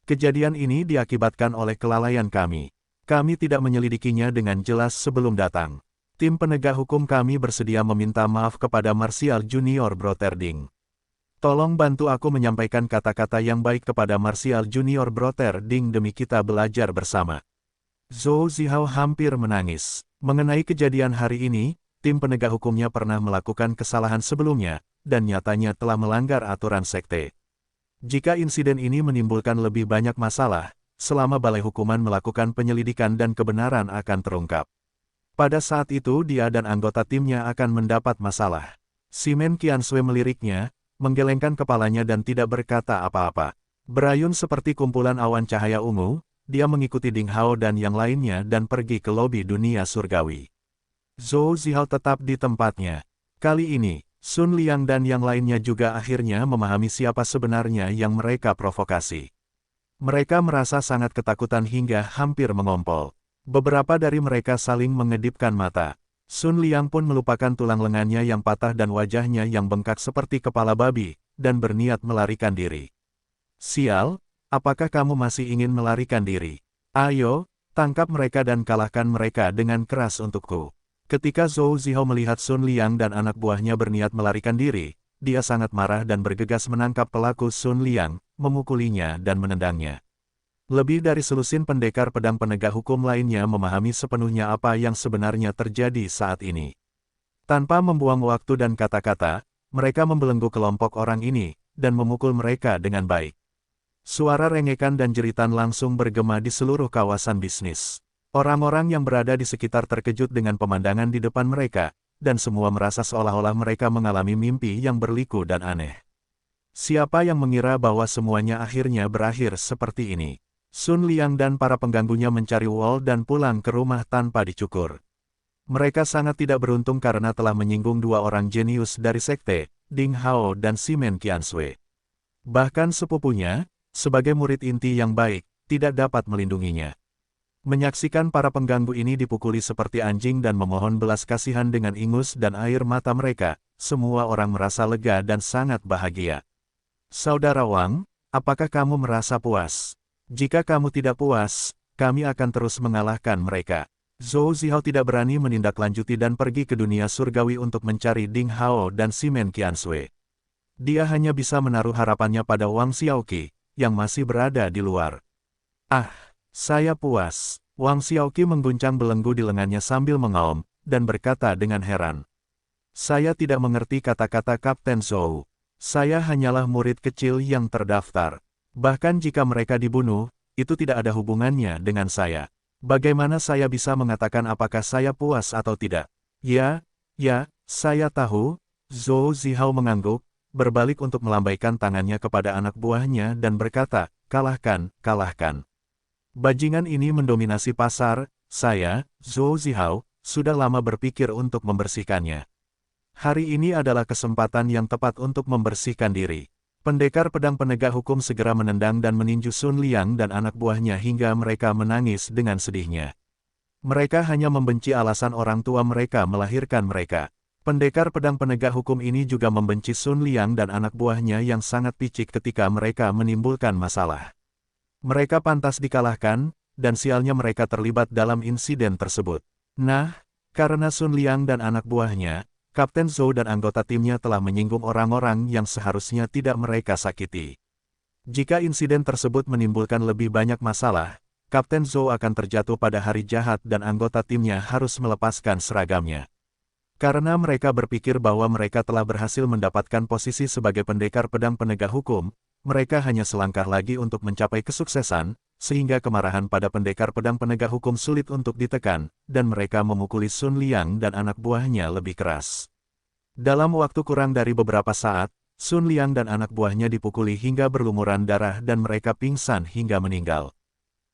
Kejadian ini diakibatkan oleh kelalaian kami. Kami tidak menyelidikinya dengan jelas sebelum datang. Tim penegak hukum kami bersedia meminta maaf kepada Martial Junior Broterding. Tolong bantu aku menyampaikan kata-kata yang baik kepada Martial Junior Broterding demi kita belajar bersama. Zhou Zihao hampir menangis. Mengenai kejadian hari ini, tim penegak hukumnya pernah melakukan kesalahan sebelumnya, dan nyatanya telah melanggar aturan sekte. Jika insiden ini menimbulkan lebih banyak masalah, selama Balai Hukuman melakukan penyelidikan dan kebenaran akan terungkap. Pada saat itu dia dan anggota timnya akan mendapat masalah. Simen Qiansui meliriknya, menggelengkan kepalanya dan tidak berkata apa-apa. Berayun seperti kumpulan awan cahaya ungu, dia mengikuti Ding Hao dan yang lainnya dan pergi ke lobi dunia surgawi. Zhou Zihao tetap di tempatnya. Kali ini, Sun Liang dan yang lainnya juga akhirnya memahami siapa sebenarnya yang mereka provokasi. Mereka merasa sangat ketakutan hingga hampir mengompol. Beberapa dari mereka saling mengedipkan mata. Sun Liang pun melupakan tulang lengannya yang patah dan wajahnya yang bengkak seperti kepala babi, dan berniat melarikan diri. Sial, apakah kamu masih ingin melarikan diri? Ayo, tangkap mereka dan kalahkan mereka dengan keras untukku. Ketika Zhou Zihao melihat Sun Liang dan anak buahnya berniat melarikan diri, dia sangat marah dan bergegas menangkap pelaku Sun Liang, memukulinya dan menendangnya. Lebih dari selusin pendekar pedang penegak hukum lainnya memahami sepenuhnya apa yang sebenarnya terjadi saat ini. Tanpa membuang waktu dan kata-kata, mereka membelenggu kelompok orang ini, dan memukul mereka dengan baik. Suara rengekan dan jeritan langsung bergema di seluruh kawasan bisnis. Orang-orang yang berada di sekitar terkejut dengan pemandangan di depan mereka, dan semua merasa seolah-olah mereka mengalami mimpi yang berliku dan aneh. Siapa yang mengira bahwa semuanya akhirnya berakhir seperti ini? Sun Liang dan para pengganggunya mencari Wall dan pulang ke rumah tanpa dicukur. Mereka sangat tidak beruntung karena telah menyinggung dua orang jenius dari sekte, Ding Hao dan Simen Qiansui. Bahkan sepupunya, sebagai murid inti yang baik, tidak dapat melindunginya. Menyaksikan para pengganggu ini dipukuli seperti anjing dan memohon belas kasihan dengan ingus dan air mata mereka, semua orang merasa lega dan sangat bahagia. Saudara Wang, apakah kamu merasa puas? Jika kamu tidak puas, kami akan terus mengalahkan mereka. Zhou Zihao tidak berani menindaklanjuti dan pergi ke dunia surgawi untuk mencari Ding Hao dan Simen Qiansui. Dia hanya bisa menaruh harapannya pada Wang Xiaoqi, yang masih berada di luar. Ah, saya puas. Wang Xiaoqi mengguncang belenggu di lengannya sambil mengaum, dan berkata dengan heran. Saya tidak mengerti kata-kata Kapten Zhou. Saya hanyalah murid kecil yang terdaftar. Bahkan jika mereka dibunuh, itu tidak ada hubungannya dengan saya. Bagaimana saya bisa mengatakan apakah saya puas atau tidak? Ya, saya tahu. Zhou Zihao mengangguk, berbalik untuk melambaikan tangannya kepada anak buahnya dan berkata, kalahkan. Bajingan ini mendominasi pasar, saya, Zhou Zihao, sudah lama berpikir untuk membersihkannya. Hari ini adalah kesempatan yang tepat untuk membersihkan diri. Pendekar pedang penegak hukum segera menendang dan meninju Sun Liang dan anak buahnya hingga mereka menangis dengan sedihnya. Mereka hanya membenci alasan orang tua mereka melahirkan mereka. Pendekar pedang penegak hukum ini juga membenci Sun Liang dan anak buahnya yang sangat picik ketika mereka menimbulkan masalah. Mereka pantas dikalahkan, dan sialnya mereka terlibat dalam insiden tersebut. Nah, karena Sun Liang dan anak buahnya, Kapten Zhou dan anggota timnya telah menyinggung orang-orang yang seharusnya tidak mereka sakiti. Jika insiden tersebut menimbulkan lebih banyak masalah, Kapten Zhou akan terjatuh pada hari jahat dan anggota timnya harus melepaskan seragamnya. Karena mereka berpikir bahwa mereka telah berhasil mendapatkan posisi sebagai pendekar pedang penegak hukum, mereka hanya selangkah lagi untuk mencapai kesuksesan, sehingga kemarahan pada pendekar pedang penegak hukum sulit untuk ditekan, dan mereka memukuli Sun Liang dan anak buahnya lebih keras. Dalam waktu kurang dari beberapa saat, Sun Liang dan anak buahnya dipukuli hingga berlumuran darah dan mereka pingsan hingga meninggal.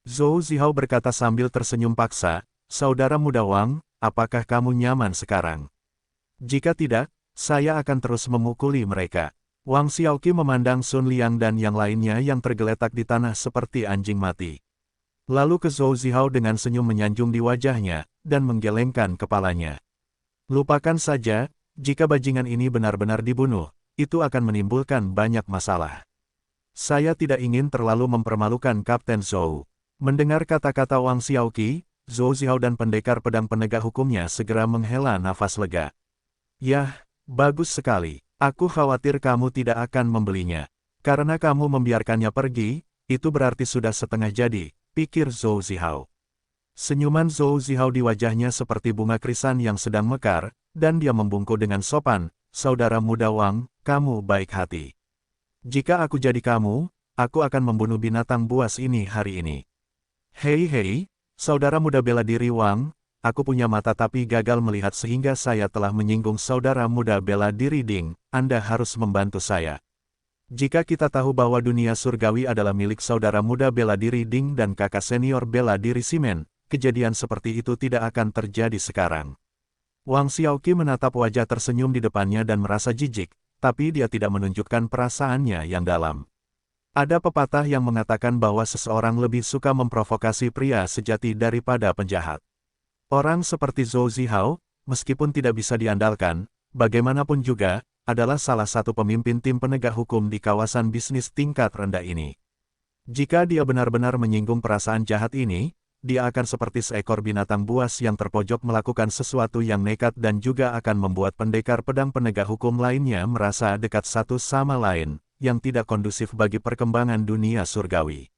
Zhou Zihao berkata sambil tersenyum paksa, "Saudara muda Wang, apakah kamu nyaman sekarang? Jika tidak, saya akan terus memukuli mereka." Wang Xiaoqi memandang Sun Liang dan yang lainnya yang tergeletak di tanah seperti anjing mati. Lalu ke Zhou Zihao dengan senyum menyanjung di wajahnya, dan menggelengkan kepalanya. "Lupakan saja, jika bajingan ini benar-benar dibunuh, itu akan menimbulkan banyak masalah. Saya tidak ingin terlalu mempermalukan Kapten Zhou." Mendengar kata-kata Wang Xiaoqi, Zhou Zihao dan pendekar pedang penegak hukumnya segera menghela nafas lega. "Yah, bagus sekali. Aku khawatir kamu tidak akan membelinya. Karena kamu membiarkannya pergi, itu berarti sudah setengah jadi," pikir Zhou Zihao. Senyuman Zhou Zihao di wajahnya seperti bunga krisan yang sedang mekar, dan dia membungkuk dengan sopan, "Saudara muda Wang, kamu baik hati. Jika aku jadi kamu, aku akan membunuh binatang buas ini hari ini." "Hei, saudara muda bela diri Wang, aku punya mata tapi gagal melihat sehingga saya telah menyinggung saudara muda bela diri Ding, Anda harus membantu saya. Jika kita tahu bahwa dunia surgawi adalah milik saudara muda bela diri Ding dan kakak senior bela diri Simen, kejadian seperti itu tidak akan terjadi sekarang." Wang Xiaoqi menatap wajah tersenyum di depannya dan merasa jijik, tapi dia tidak menunjukkan perasaannya yang dalam. Ada pepatah yang mengatakan bahwa seseorang lebih suka memprovokasi pria sejati daripada penjahat. Orang seperti Zhou Zihao, meskipun tidak bisa diandalkan, bagaimanapun juga, adalah salah satu pemimpin tim penegak hukum di kawasan bisnis tingkat rendah ini. Jika dia benar-benar menyinggung perasaan jahat ini, dia akan seperti seekor binatang buas yang terpojok melakukan sesuatu yang nekat dan juga akan membuat pendekar pedang penegak hukum lainnya merasa dekat satu sama lain, yang tidak kondusif bagi perkembangan dunia surgawi.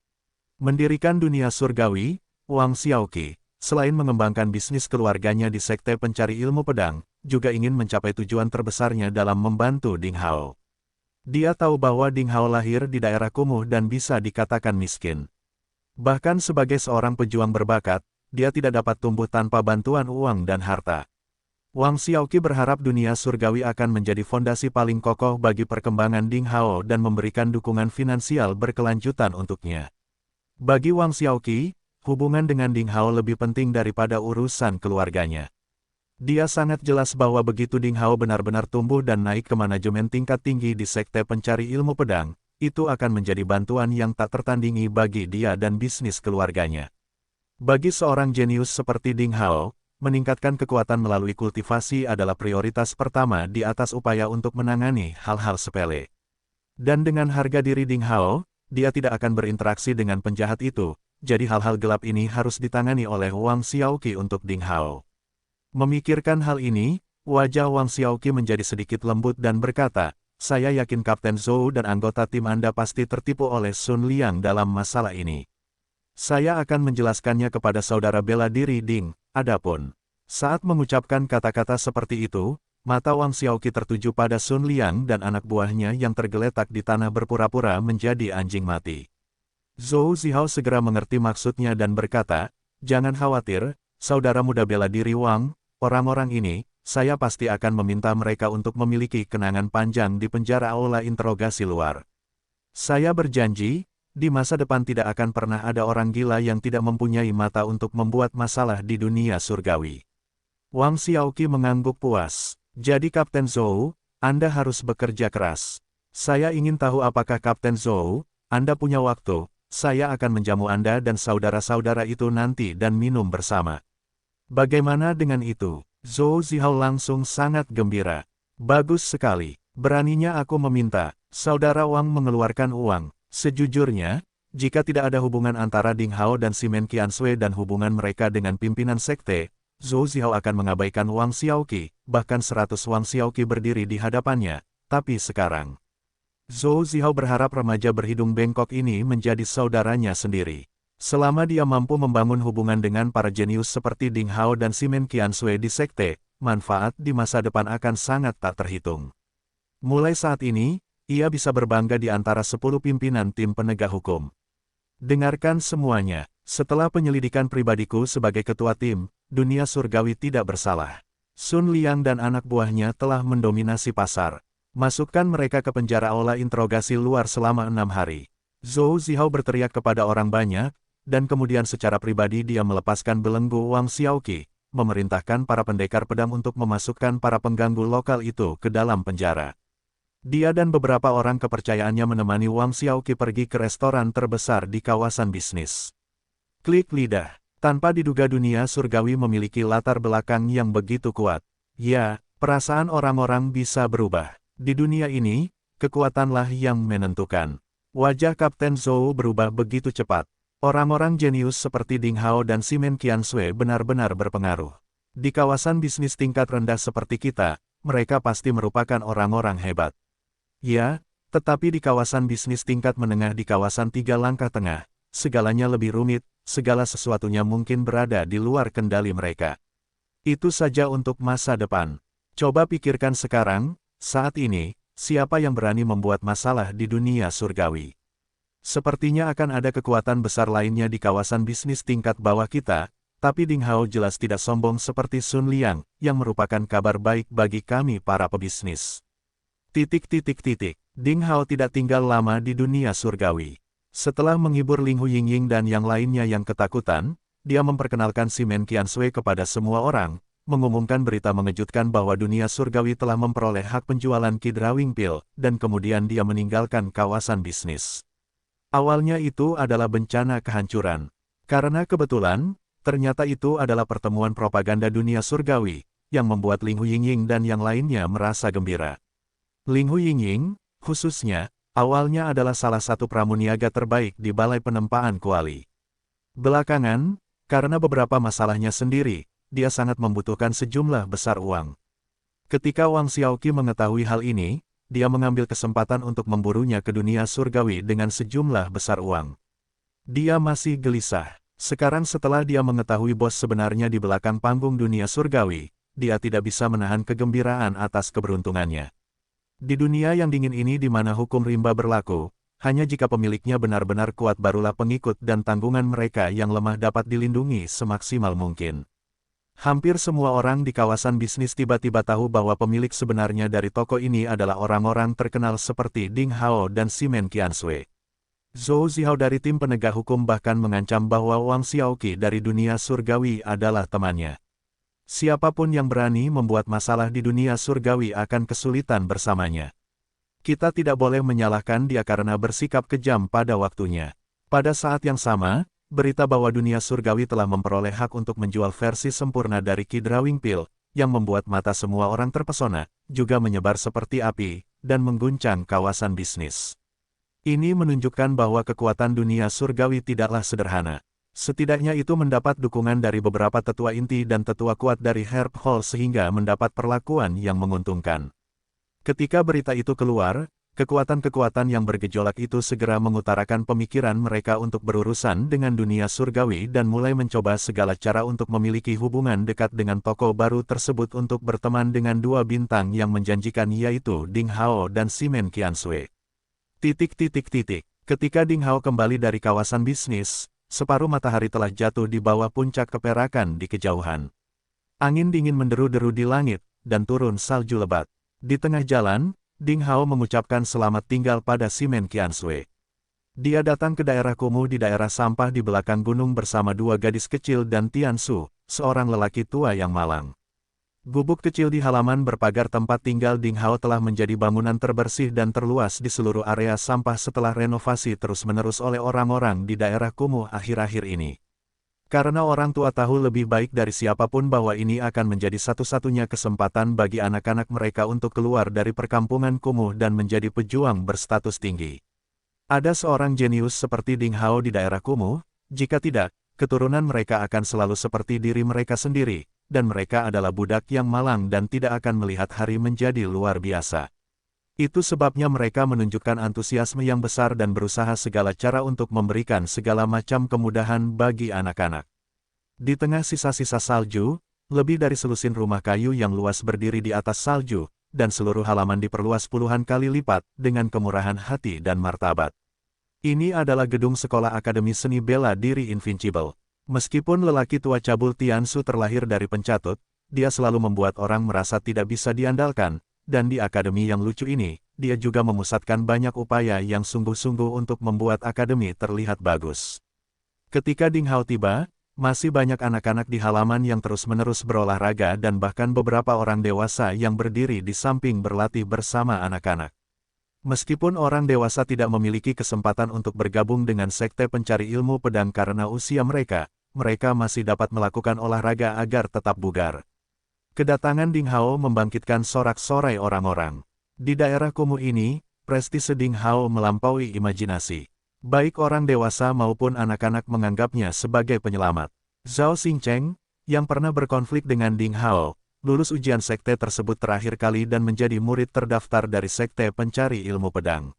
Mendirikan dunia surgawi, Wang Xiaoqi, selain mengembangkan bisnis keluarganya di sekte pencari ilmu pedang, juga ingin mencapai tujuan terbesarnya dalam membantu Ding Hao. Dia tahu bahwa Ding Hao lahir di daerah kumuh dan bisa dikatakan miskin. Bahkan sebagai seorang pejuang berbakat, dia tidak dapat tumbuh tanpa bantuan uang dan harta. Wang Xiaoqi berharap dunia surgawi akan menjadi fondasi paling kokoh bagi perkembangan Ding Hao dan memberikan dukungan finansial berkelanjutan untuknya. Bagi Wang Xiaoqi, hubungan dengan Ding Hao lebih penting daripada urusan keluarganya. Dia sangat jelas bahwa begitu Ding Hao benar-benar tumbuh dan naik ke manajemen tingkat tinggi di sekte pencari ilmu pedang, itu akan menjadi bantuan yang tak tertandingi bagi dia dan bisnis keluarganya. Bagi seorang jenius seperti Ding Hao, meningkatkan kekuatan melalui kultivasi adalah prioritas pertama di atas upaya untuk menangani hal-hal sepele. Dan dengan harga diri Ding Hao, dia tidak akan berinteraksi dengan penjahat itu, jadi hal-hal gelap ini harus ditangani oleh Wang Xiaoqi untuk Ding Hao. Memikirkan hal ini, wajah Wang Xiaoqi menjadi sedikit lembut dan berkata, "Saya yakin Kapten Zhou dan anggota tim Anda pasti tertipu oleh Sun Liang dalam masalah ini. Saya akan menjelaskannya kepada saudara bela diri Ding." Adapun, saat mengucapkan kata-kata seperti itu, mata Wang Xiaoqi tertuju pada Sun Liang dan anak buahnya yang tergeletak di tanah berpura-pura menjadi anjing mati. Zhou Zihao segera mengerti maksudnya dan berkata, "Jangan khawatir, saudara muda bela diri Wang, orang-orang ini, saya pasti akan meminta mereka untuk memiliki kenangan panjang di penjara aula interogasi luar. Saya berjanji, di masa depan tidak akan pernah ada orang gila yang tidak mempunyai mata untuk membuat masalah di dunia surgawi." Wang Xiaoqi mengangguk puas. "Jadi Kapten Zhou, Anda harus bekerja keras. Saya ingin tahu apakah Kapten Zhou, Anda punya waktu, saya akan menjamu Anda dan saudara-saudara itu nanti dan minum bersama." "Bagaimana dengan itu?" Zhou Zihao langsung sangat gembira. "Bagus sekali. Beraninya aku meminta." Saudara Wang mengeluarkan uang. Sejujurnya, jika tidak ada hubungan antara Ding Hao dan Simen Qiansui dan hubungan mereka dengan pimpinan sekte, Zhou Zihao akan mengabaikan Wang Xiaoqi, bahkan 100 Wang Xiaoqi berdiri di hadapannya. Tapi sekarang, Zhou Zihao berharap remaja berhidung bengkok ini menjadi saudaranya sendiri. Selama dia mampu membangun hubungan dengan para jenius seperti Ding Hao dan Simen Qiansui di sekte, manfaat di masa depan akan sangat tak terhitung. Mulai saat ini, ia bisa berbangga di antara 10 pimpinan tim penegak hukum. Dengarkan semuanya, setelah penyelidikan pribadiku sebagai ketua tim, dunia surgawi tidak bersalah. Sun Liang dan anak buahnya telah mendominasi pasar. Masukkan mereka ke penjara aula interogasi luar selama 6 hari. Zhou Zihao berteriak kepada orang banyak, dan kemudian secara pribadi dia melepaskan belenggu Wang Xiaoqi, memerintahkan para pendekar pedang untuk memasukkan para pengganggu lokal itu ke dalam penjara. Dia dan beberapa orang kepercayaannya menemani Wang Xiaoqi pergi ke restoran terbesar di kawasan bisnis. Klik lidah. Tanpa diduga dunia surgawi memiliki latar belakang yang begitu kuat. Ya, perasaan orang-orang bisa berubah. Di dunia ini, kekuatanlah yang menentukan. Wajah Kapten Zhou berubah begitu cepat. Orang-orang jenius seperti Ding Hao dan Simen Qiansui benar-benar berpengaruh. Di kawasan bisnis tingkat rendah seperti kita, mereka pasti merupakan orang-orang hebat. Ya, tetapi di kawasan bisnis tingkat menengah di kawasan 3 langkah tengah, segalanya lebih rumit, segala sesuatunya mungkin berada di luar kendali mereka. Itu saja untuk masa depan. Coba pikirkan sekarang, saat ini, siapa yang berani membuat masalah di dunia surgawi? Sepertinya akan ada kekuatan besar lainnya di kawasan bisnis tingkat bawah kita, tapi Ding Hao jelas tidak sombong seperti Sun Liang, yang merupakan kabar baik bagi kami para pebisnis. Ding Hao tidak tinggal lama di dunia surgawi. Setelah menghibur Ling Huyingying dan yang lainnya yang ketakutan, dia memperkenalkan Simen Qiansui kepada semua orang, mengumumkan berita mengejutkan bahwa dunia surgawi telah memperoleh hak penjualan Qi Drawing Pill, dan kemudian dia meninggalkan kawasan bisnis. Awalnya itu adalah bencana kehancuran. Karena kebetulan, ternyata itu adalah pertemuan propaganda dunia surgawi, yang membuat Ling Huyingying dan yang lainnya merasa gembira. Ling Huyingying, khususnya, awalnya adalah salah satu pramuniaga terbaik di Balai Penempaan Kuali. Belakangan, karena beberapa masalahnya sendiri, dia sangat membutuhkan sejumlah besar uang. Ketika Wang Xiaoqi mengetahui hal ini, dia mengambil kesempatan untuk memburunya ke dunia surgawi dengan sejumlah besar uang. Dia masih gelisah. Sekarang setelah dia mengetahui bos sebenarnya di belakang panggung dunia surgawi, dia tidak bisa menahan kegembiraan atas keberuntungannya. Di dunia yang dingin ini di mana hukum rimba berlaku, hanya jika pemiliknya benar-benar kuat barulah pengikut dan tanggungan mereka yang lemah dapat dilindungi semaksimal mungkin. Hampir semua orang di kawasan bisnis tiba-tiba tahu bahwa pemilik sebenarnya dari toko ini adalah orang-orang terkenal seperti Ding Hao dan Simen Qiansui. Zhou Zihao dari tim penegak hukum bahkan mengancam bahwa Wang Xiaoqi dari dunia surgawi adalah temannya. Siapapun yang berani membuat masalah di dunia surgawi akan kesulitan bersamanya. Kita tidak boleh menyalahkan dia karena bersikap kejam pada waktunya. Pada saat yang sama, berita bahwa dunia surgawi telah memperoleh hak untuk menjual versi sempurna dari Qi Drawing Pill, yang membuat mata semua orang terpesona, juga menyebar seperti api, dan mengguncang kawasan bisnis. Ini menunjukkan bahwa kekuatan dunia surgawi tidaklah sederhana. Setidaknya itu mendapat dukungan dari beberapa tetua inti dan tetua kuat dari Herb Hall sehingga mendapat perlakuan yang menguntungkan. Ketika berita itu keluar, kekuatan-kekuatan yang bergejolak itu segera mengutarakan pemikiran mereka untuk berurusan dengan dunia surgawi dan mulai mencoba segala cara untuk memiliki hubungan dekat dengan tokoh baru tersebut untuk berteman dengan 2 bintang yang menjanjikan yaitu Ding Hao dan Simen Qiansui. Ketika Ding Hao kembali dari kawasan bisnis, separuh matahari telah jatuh di bawah puncak keperakan di kejauhan. Angin dingin menderu-deru di langit, dan turun salju lebat. Di tengah jalan, Ding Hao mengucapkan selamat tinggal pada Simen Qiansui. Dia datang ke daerah kumuh di daerah sampah di belakang gunung bersama 2 gadis kecil dan Tian Su, seorang lelaki tua yang malang. Gubuk kecil di halaman berpagar tempat tinggal Ding Hao telah menjadi bangunan terbersih dan terluas di seluruh area sampah setelah renovasi terus-menerus oleh orang-orang di daerah kumuh akhir-akhir ini. Karena orang tua tahu lebih baik dari siapapun bahwa ini akan menjadi satu-satunya kesempatan bagi anak-anak mereka untuk keluar dari perkampungan kumuh dan menjadi pejuang berstatus tinggi. Ada seorang jenius seperti Ding Hao di daerah kumuh, jika tidak, keturunan mereka akan selalu seperti diri mereka sendiri, dan mereka adalah budak yang malang dan tidak akan melihat hari menjadi luar biasa. Itu sebabnya mereka menunjukkan antusiasme yang besar dan berusaha segala cara untuk memberikan segala macam kemudahan bagi anak-anak. Di tengah sisa-sisa salju, lebih dari selusin rumah kayu yang luas berdiri di atas salju, dan seluruh halaman diperluas puluhan kali lipat dengan kemurahan hati dan martabat. Ini adalah gedung sekolah Akademi Seni Bela Diri Invincible. Meskipun lelaki tua cabul Tiansu terlahir dari pencatut, dia selalu membuat orang merasa tidak bisa diandalkan, dan di akademi yang lucu ini, dia juga memusatkan banyak upaya yang sungguh-sungguh untuk membuat akademi terlihat bagus. Ketika Ding Hao tiba, masih banyak anak-anak di halaman yang terus-menerus berolahraga dan bahkan beberapa orang dewasa yang berdiri di samping berlatih bersama anak-anak. Meskipun orang dewasa tidak memiliki kesempatan untuk bergabung dengan sekte pencari ilmu pedang karena usia mereka, mereka masih dapat melakukan olahraga agar tetap bugar. Kedatangan Ding Hao membangkitkan sorak-sorai orang-orang. Di daerah kumuh ini, prestise Ding Hao melampaui imajinasi. Baik orang dewasa maupun anak-anak menganggapnya sebagai penyelamat. Zhao Xingcheng, yang pernah berkonflik dengan Ding Hao, lulus ujian sekte tersebut terakhir kali dan menjadi murid terdaftar dari sekte pencari ilmu pedang.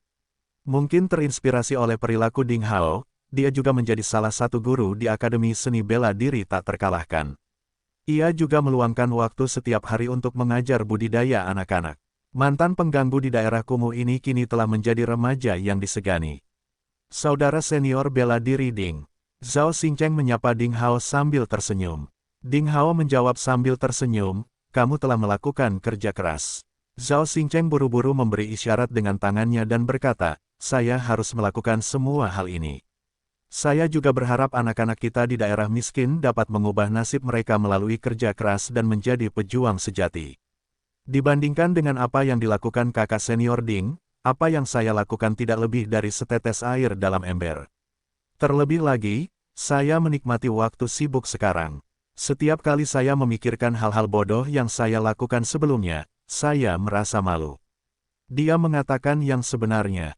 Mungkin terinspirasi oleh perilaku Ding Hao, dia juga menjadi salah satu guru di Akademi Seni Bela Diri tak terkalahkan. Ia juga meluangkan waktu setiap hari untuk mengajar budidaya anak-anak. Mantan pengganggu di daerah kumuh ini kini telah menjadi remaja yang disegani. Saudara senior bela diri Ding. Zhao Xingcheng menyapa Ding Hao sambil tersenyum. Ding Hao menjawab sambil tersenyum, kamu telah melakukan kerja keras. Zhao Xingcheng buru-buru memberi isyarat dengan tangannya dan berkata, saya harus melakukan semua hal ini. Saya juga berharap anak-anak kita di daerah miskin dapat mengubah nasib mereka melalui kerja keras dan menjadi pejuang sejati. Dibandingkan dengan apa yang dilakukan kakak senior Ding, apa yang saya lakukan tidak lebih dari setetes air dalam ember. Terlebih lagi, saya menikmati waktu sibuk sekarang. Setiap kali saya memikirkan hal-hal bodoh yang saya lakukan sebelumnya, saya merasa malu. Dia mengatakan yang sebenarnya.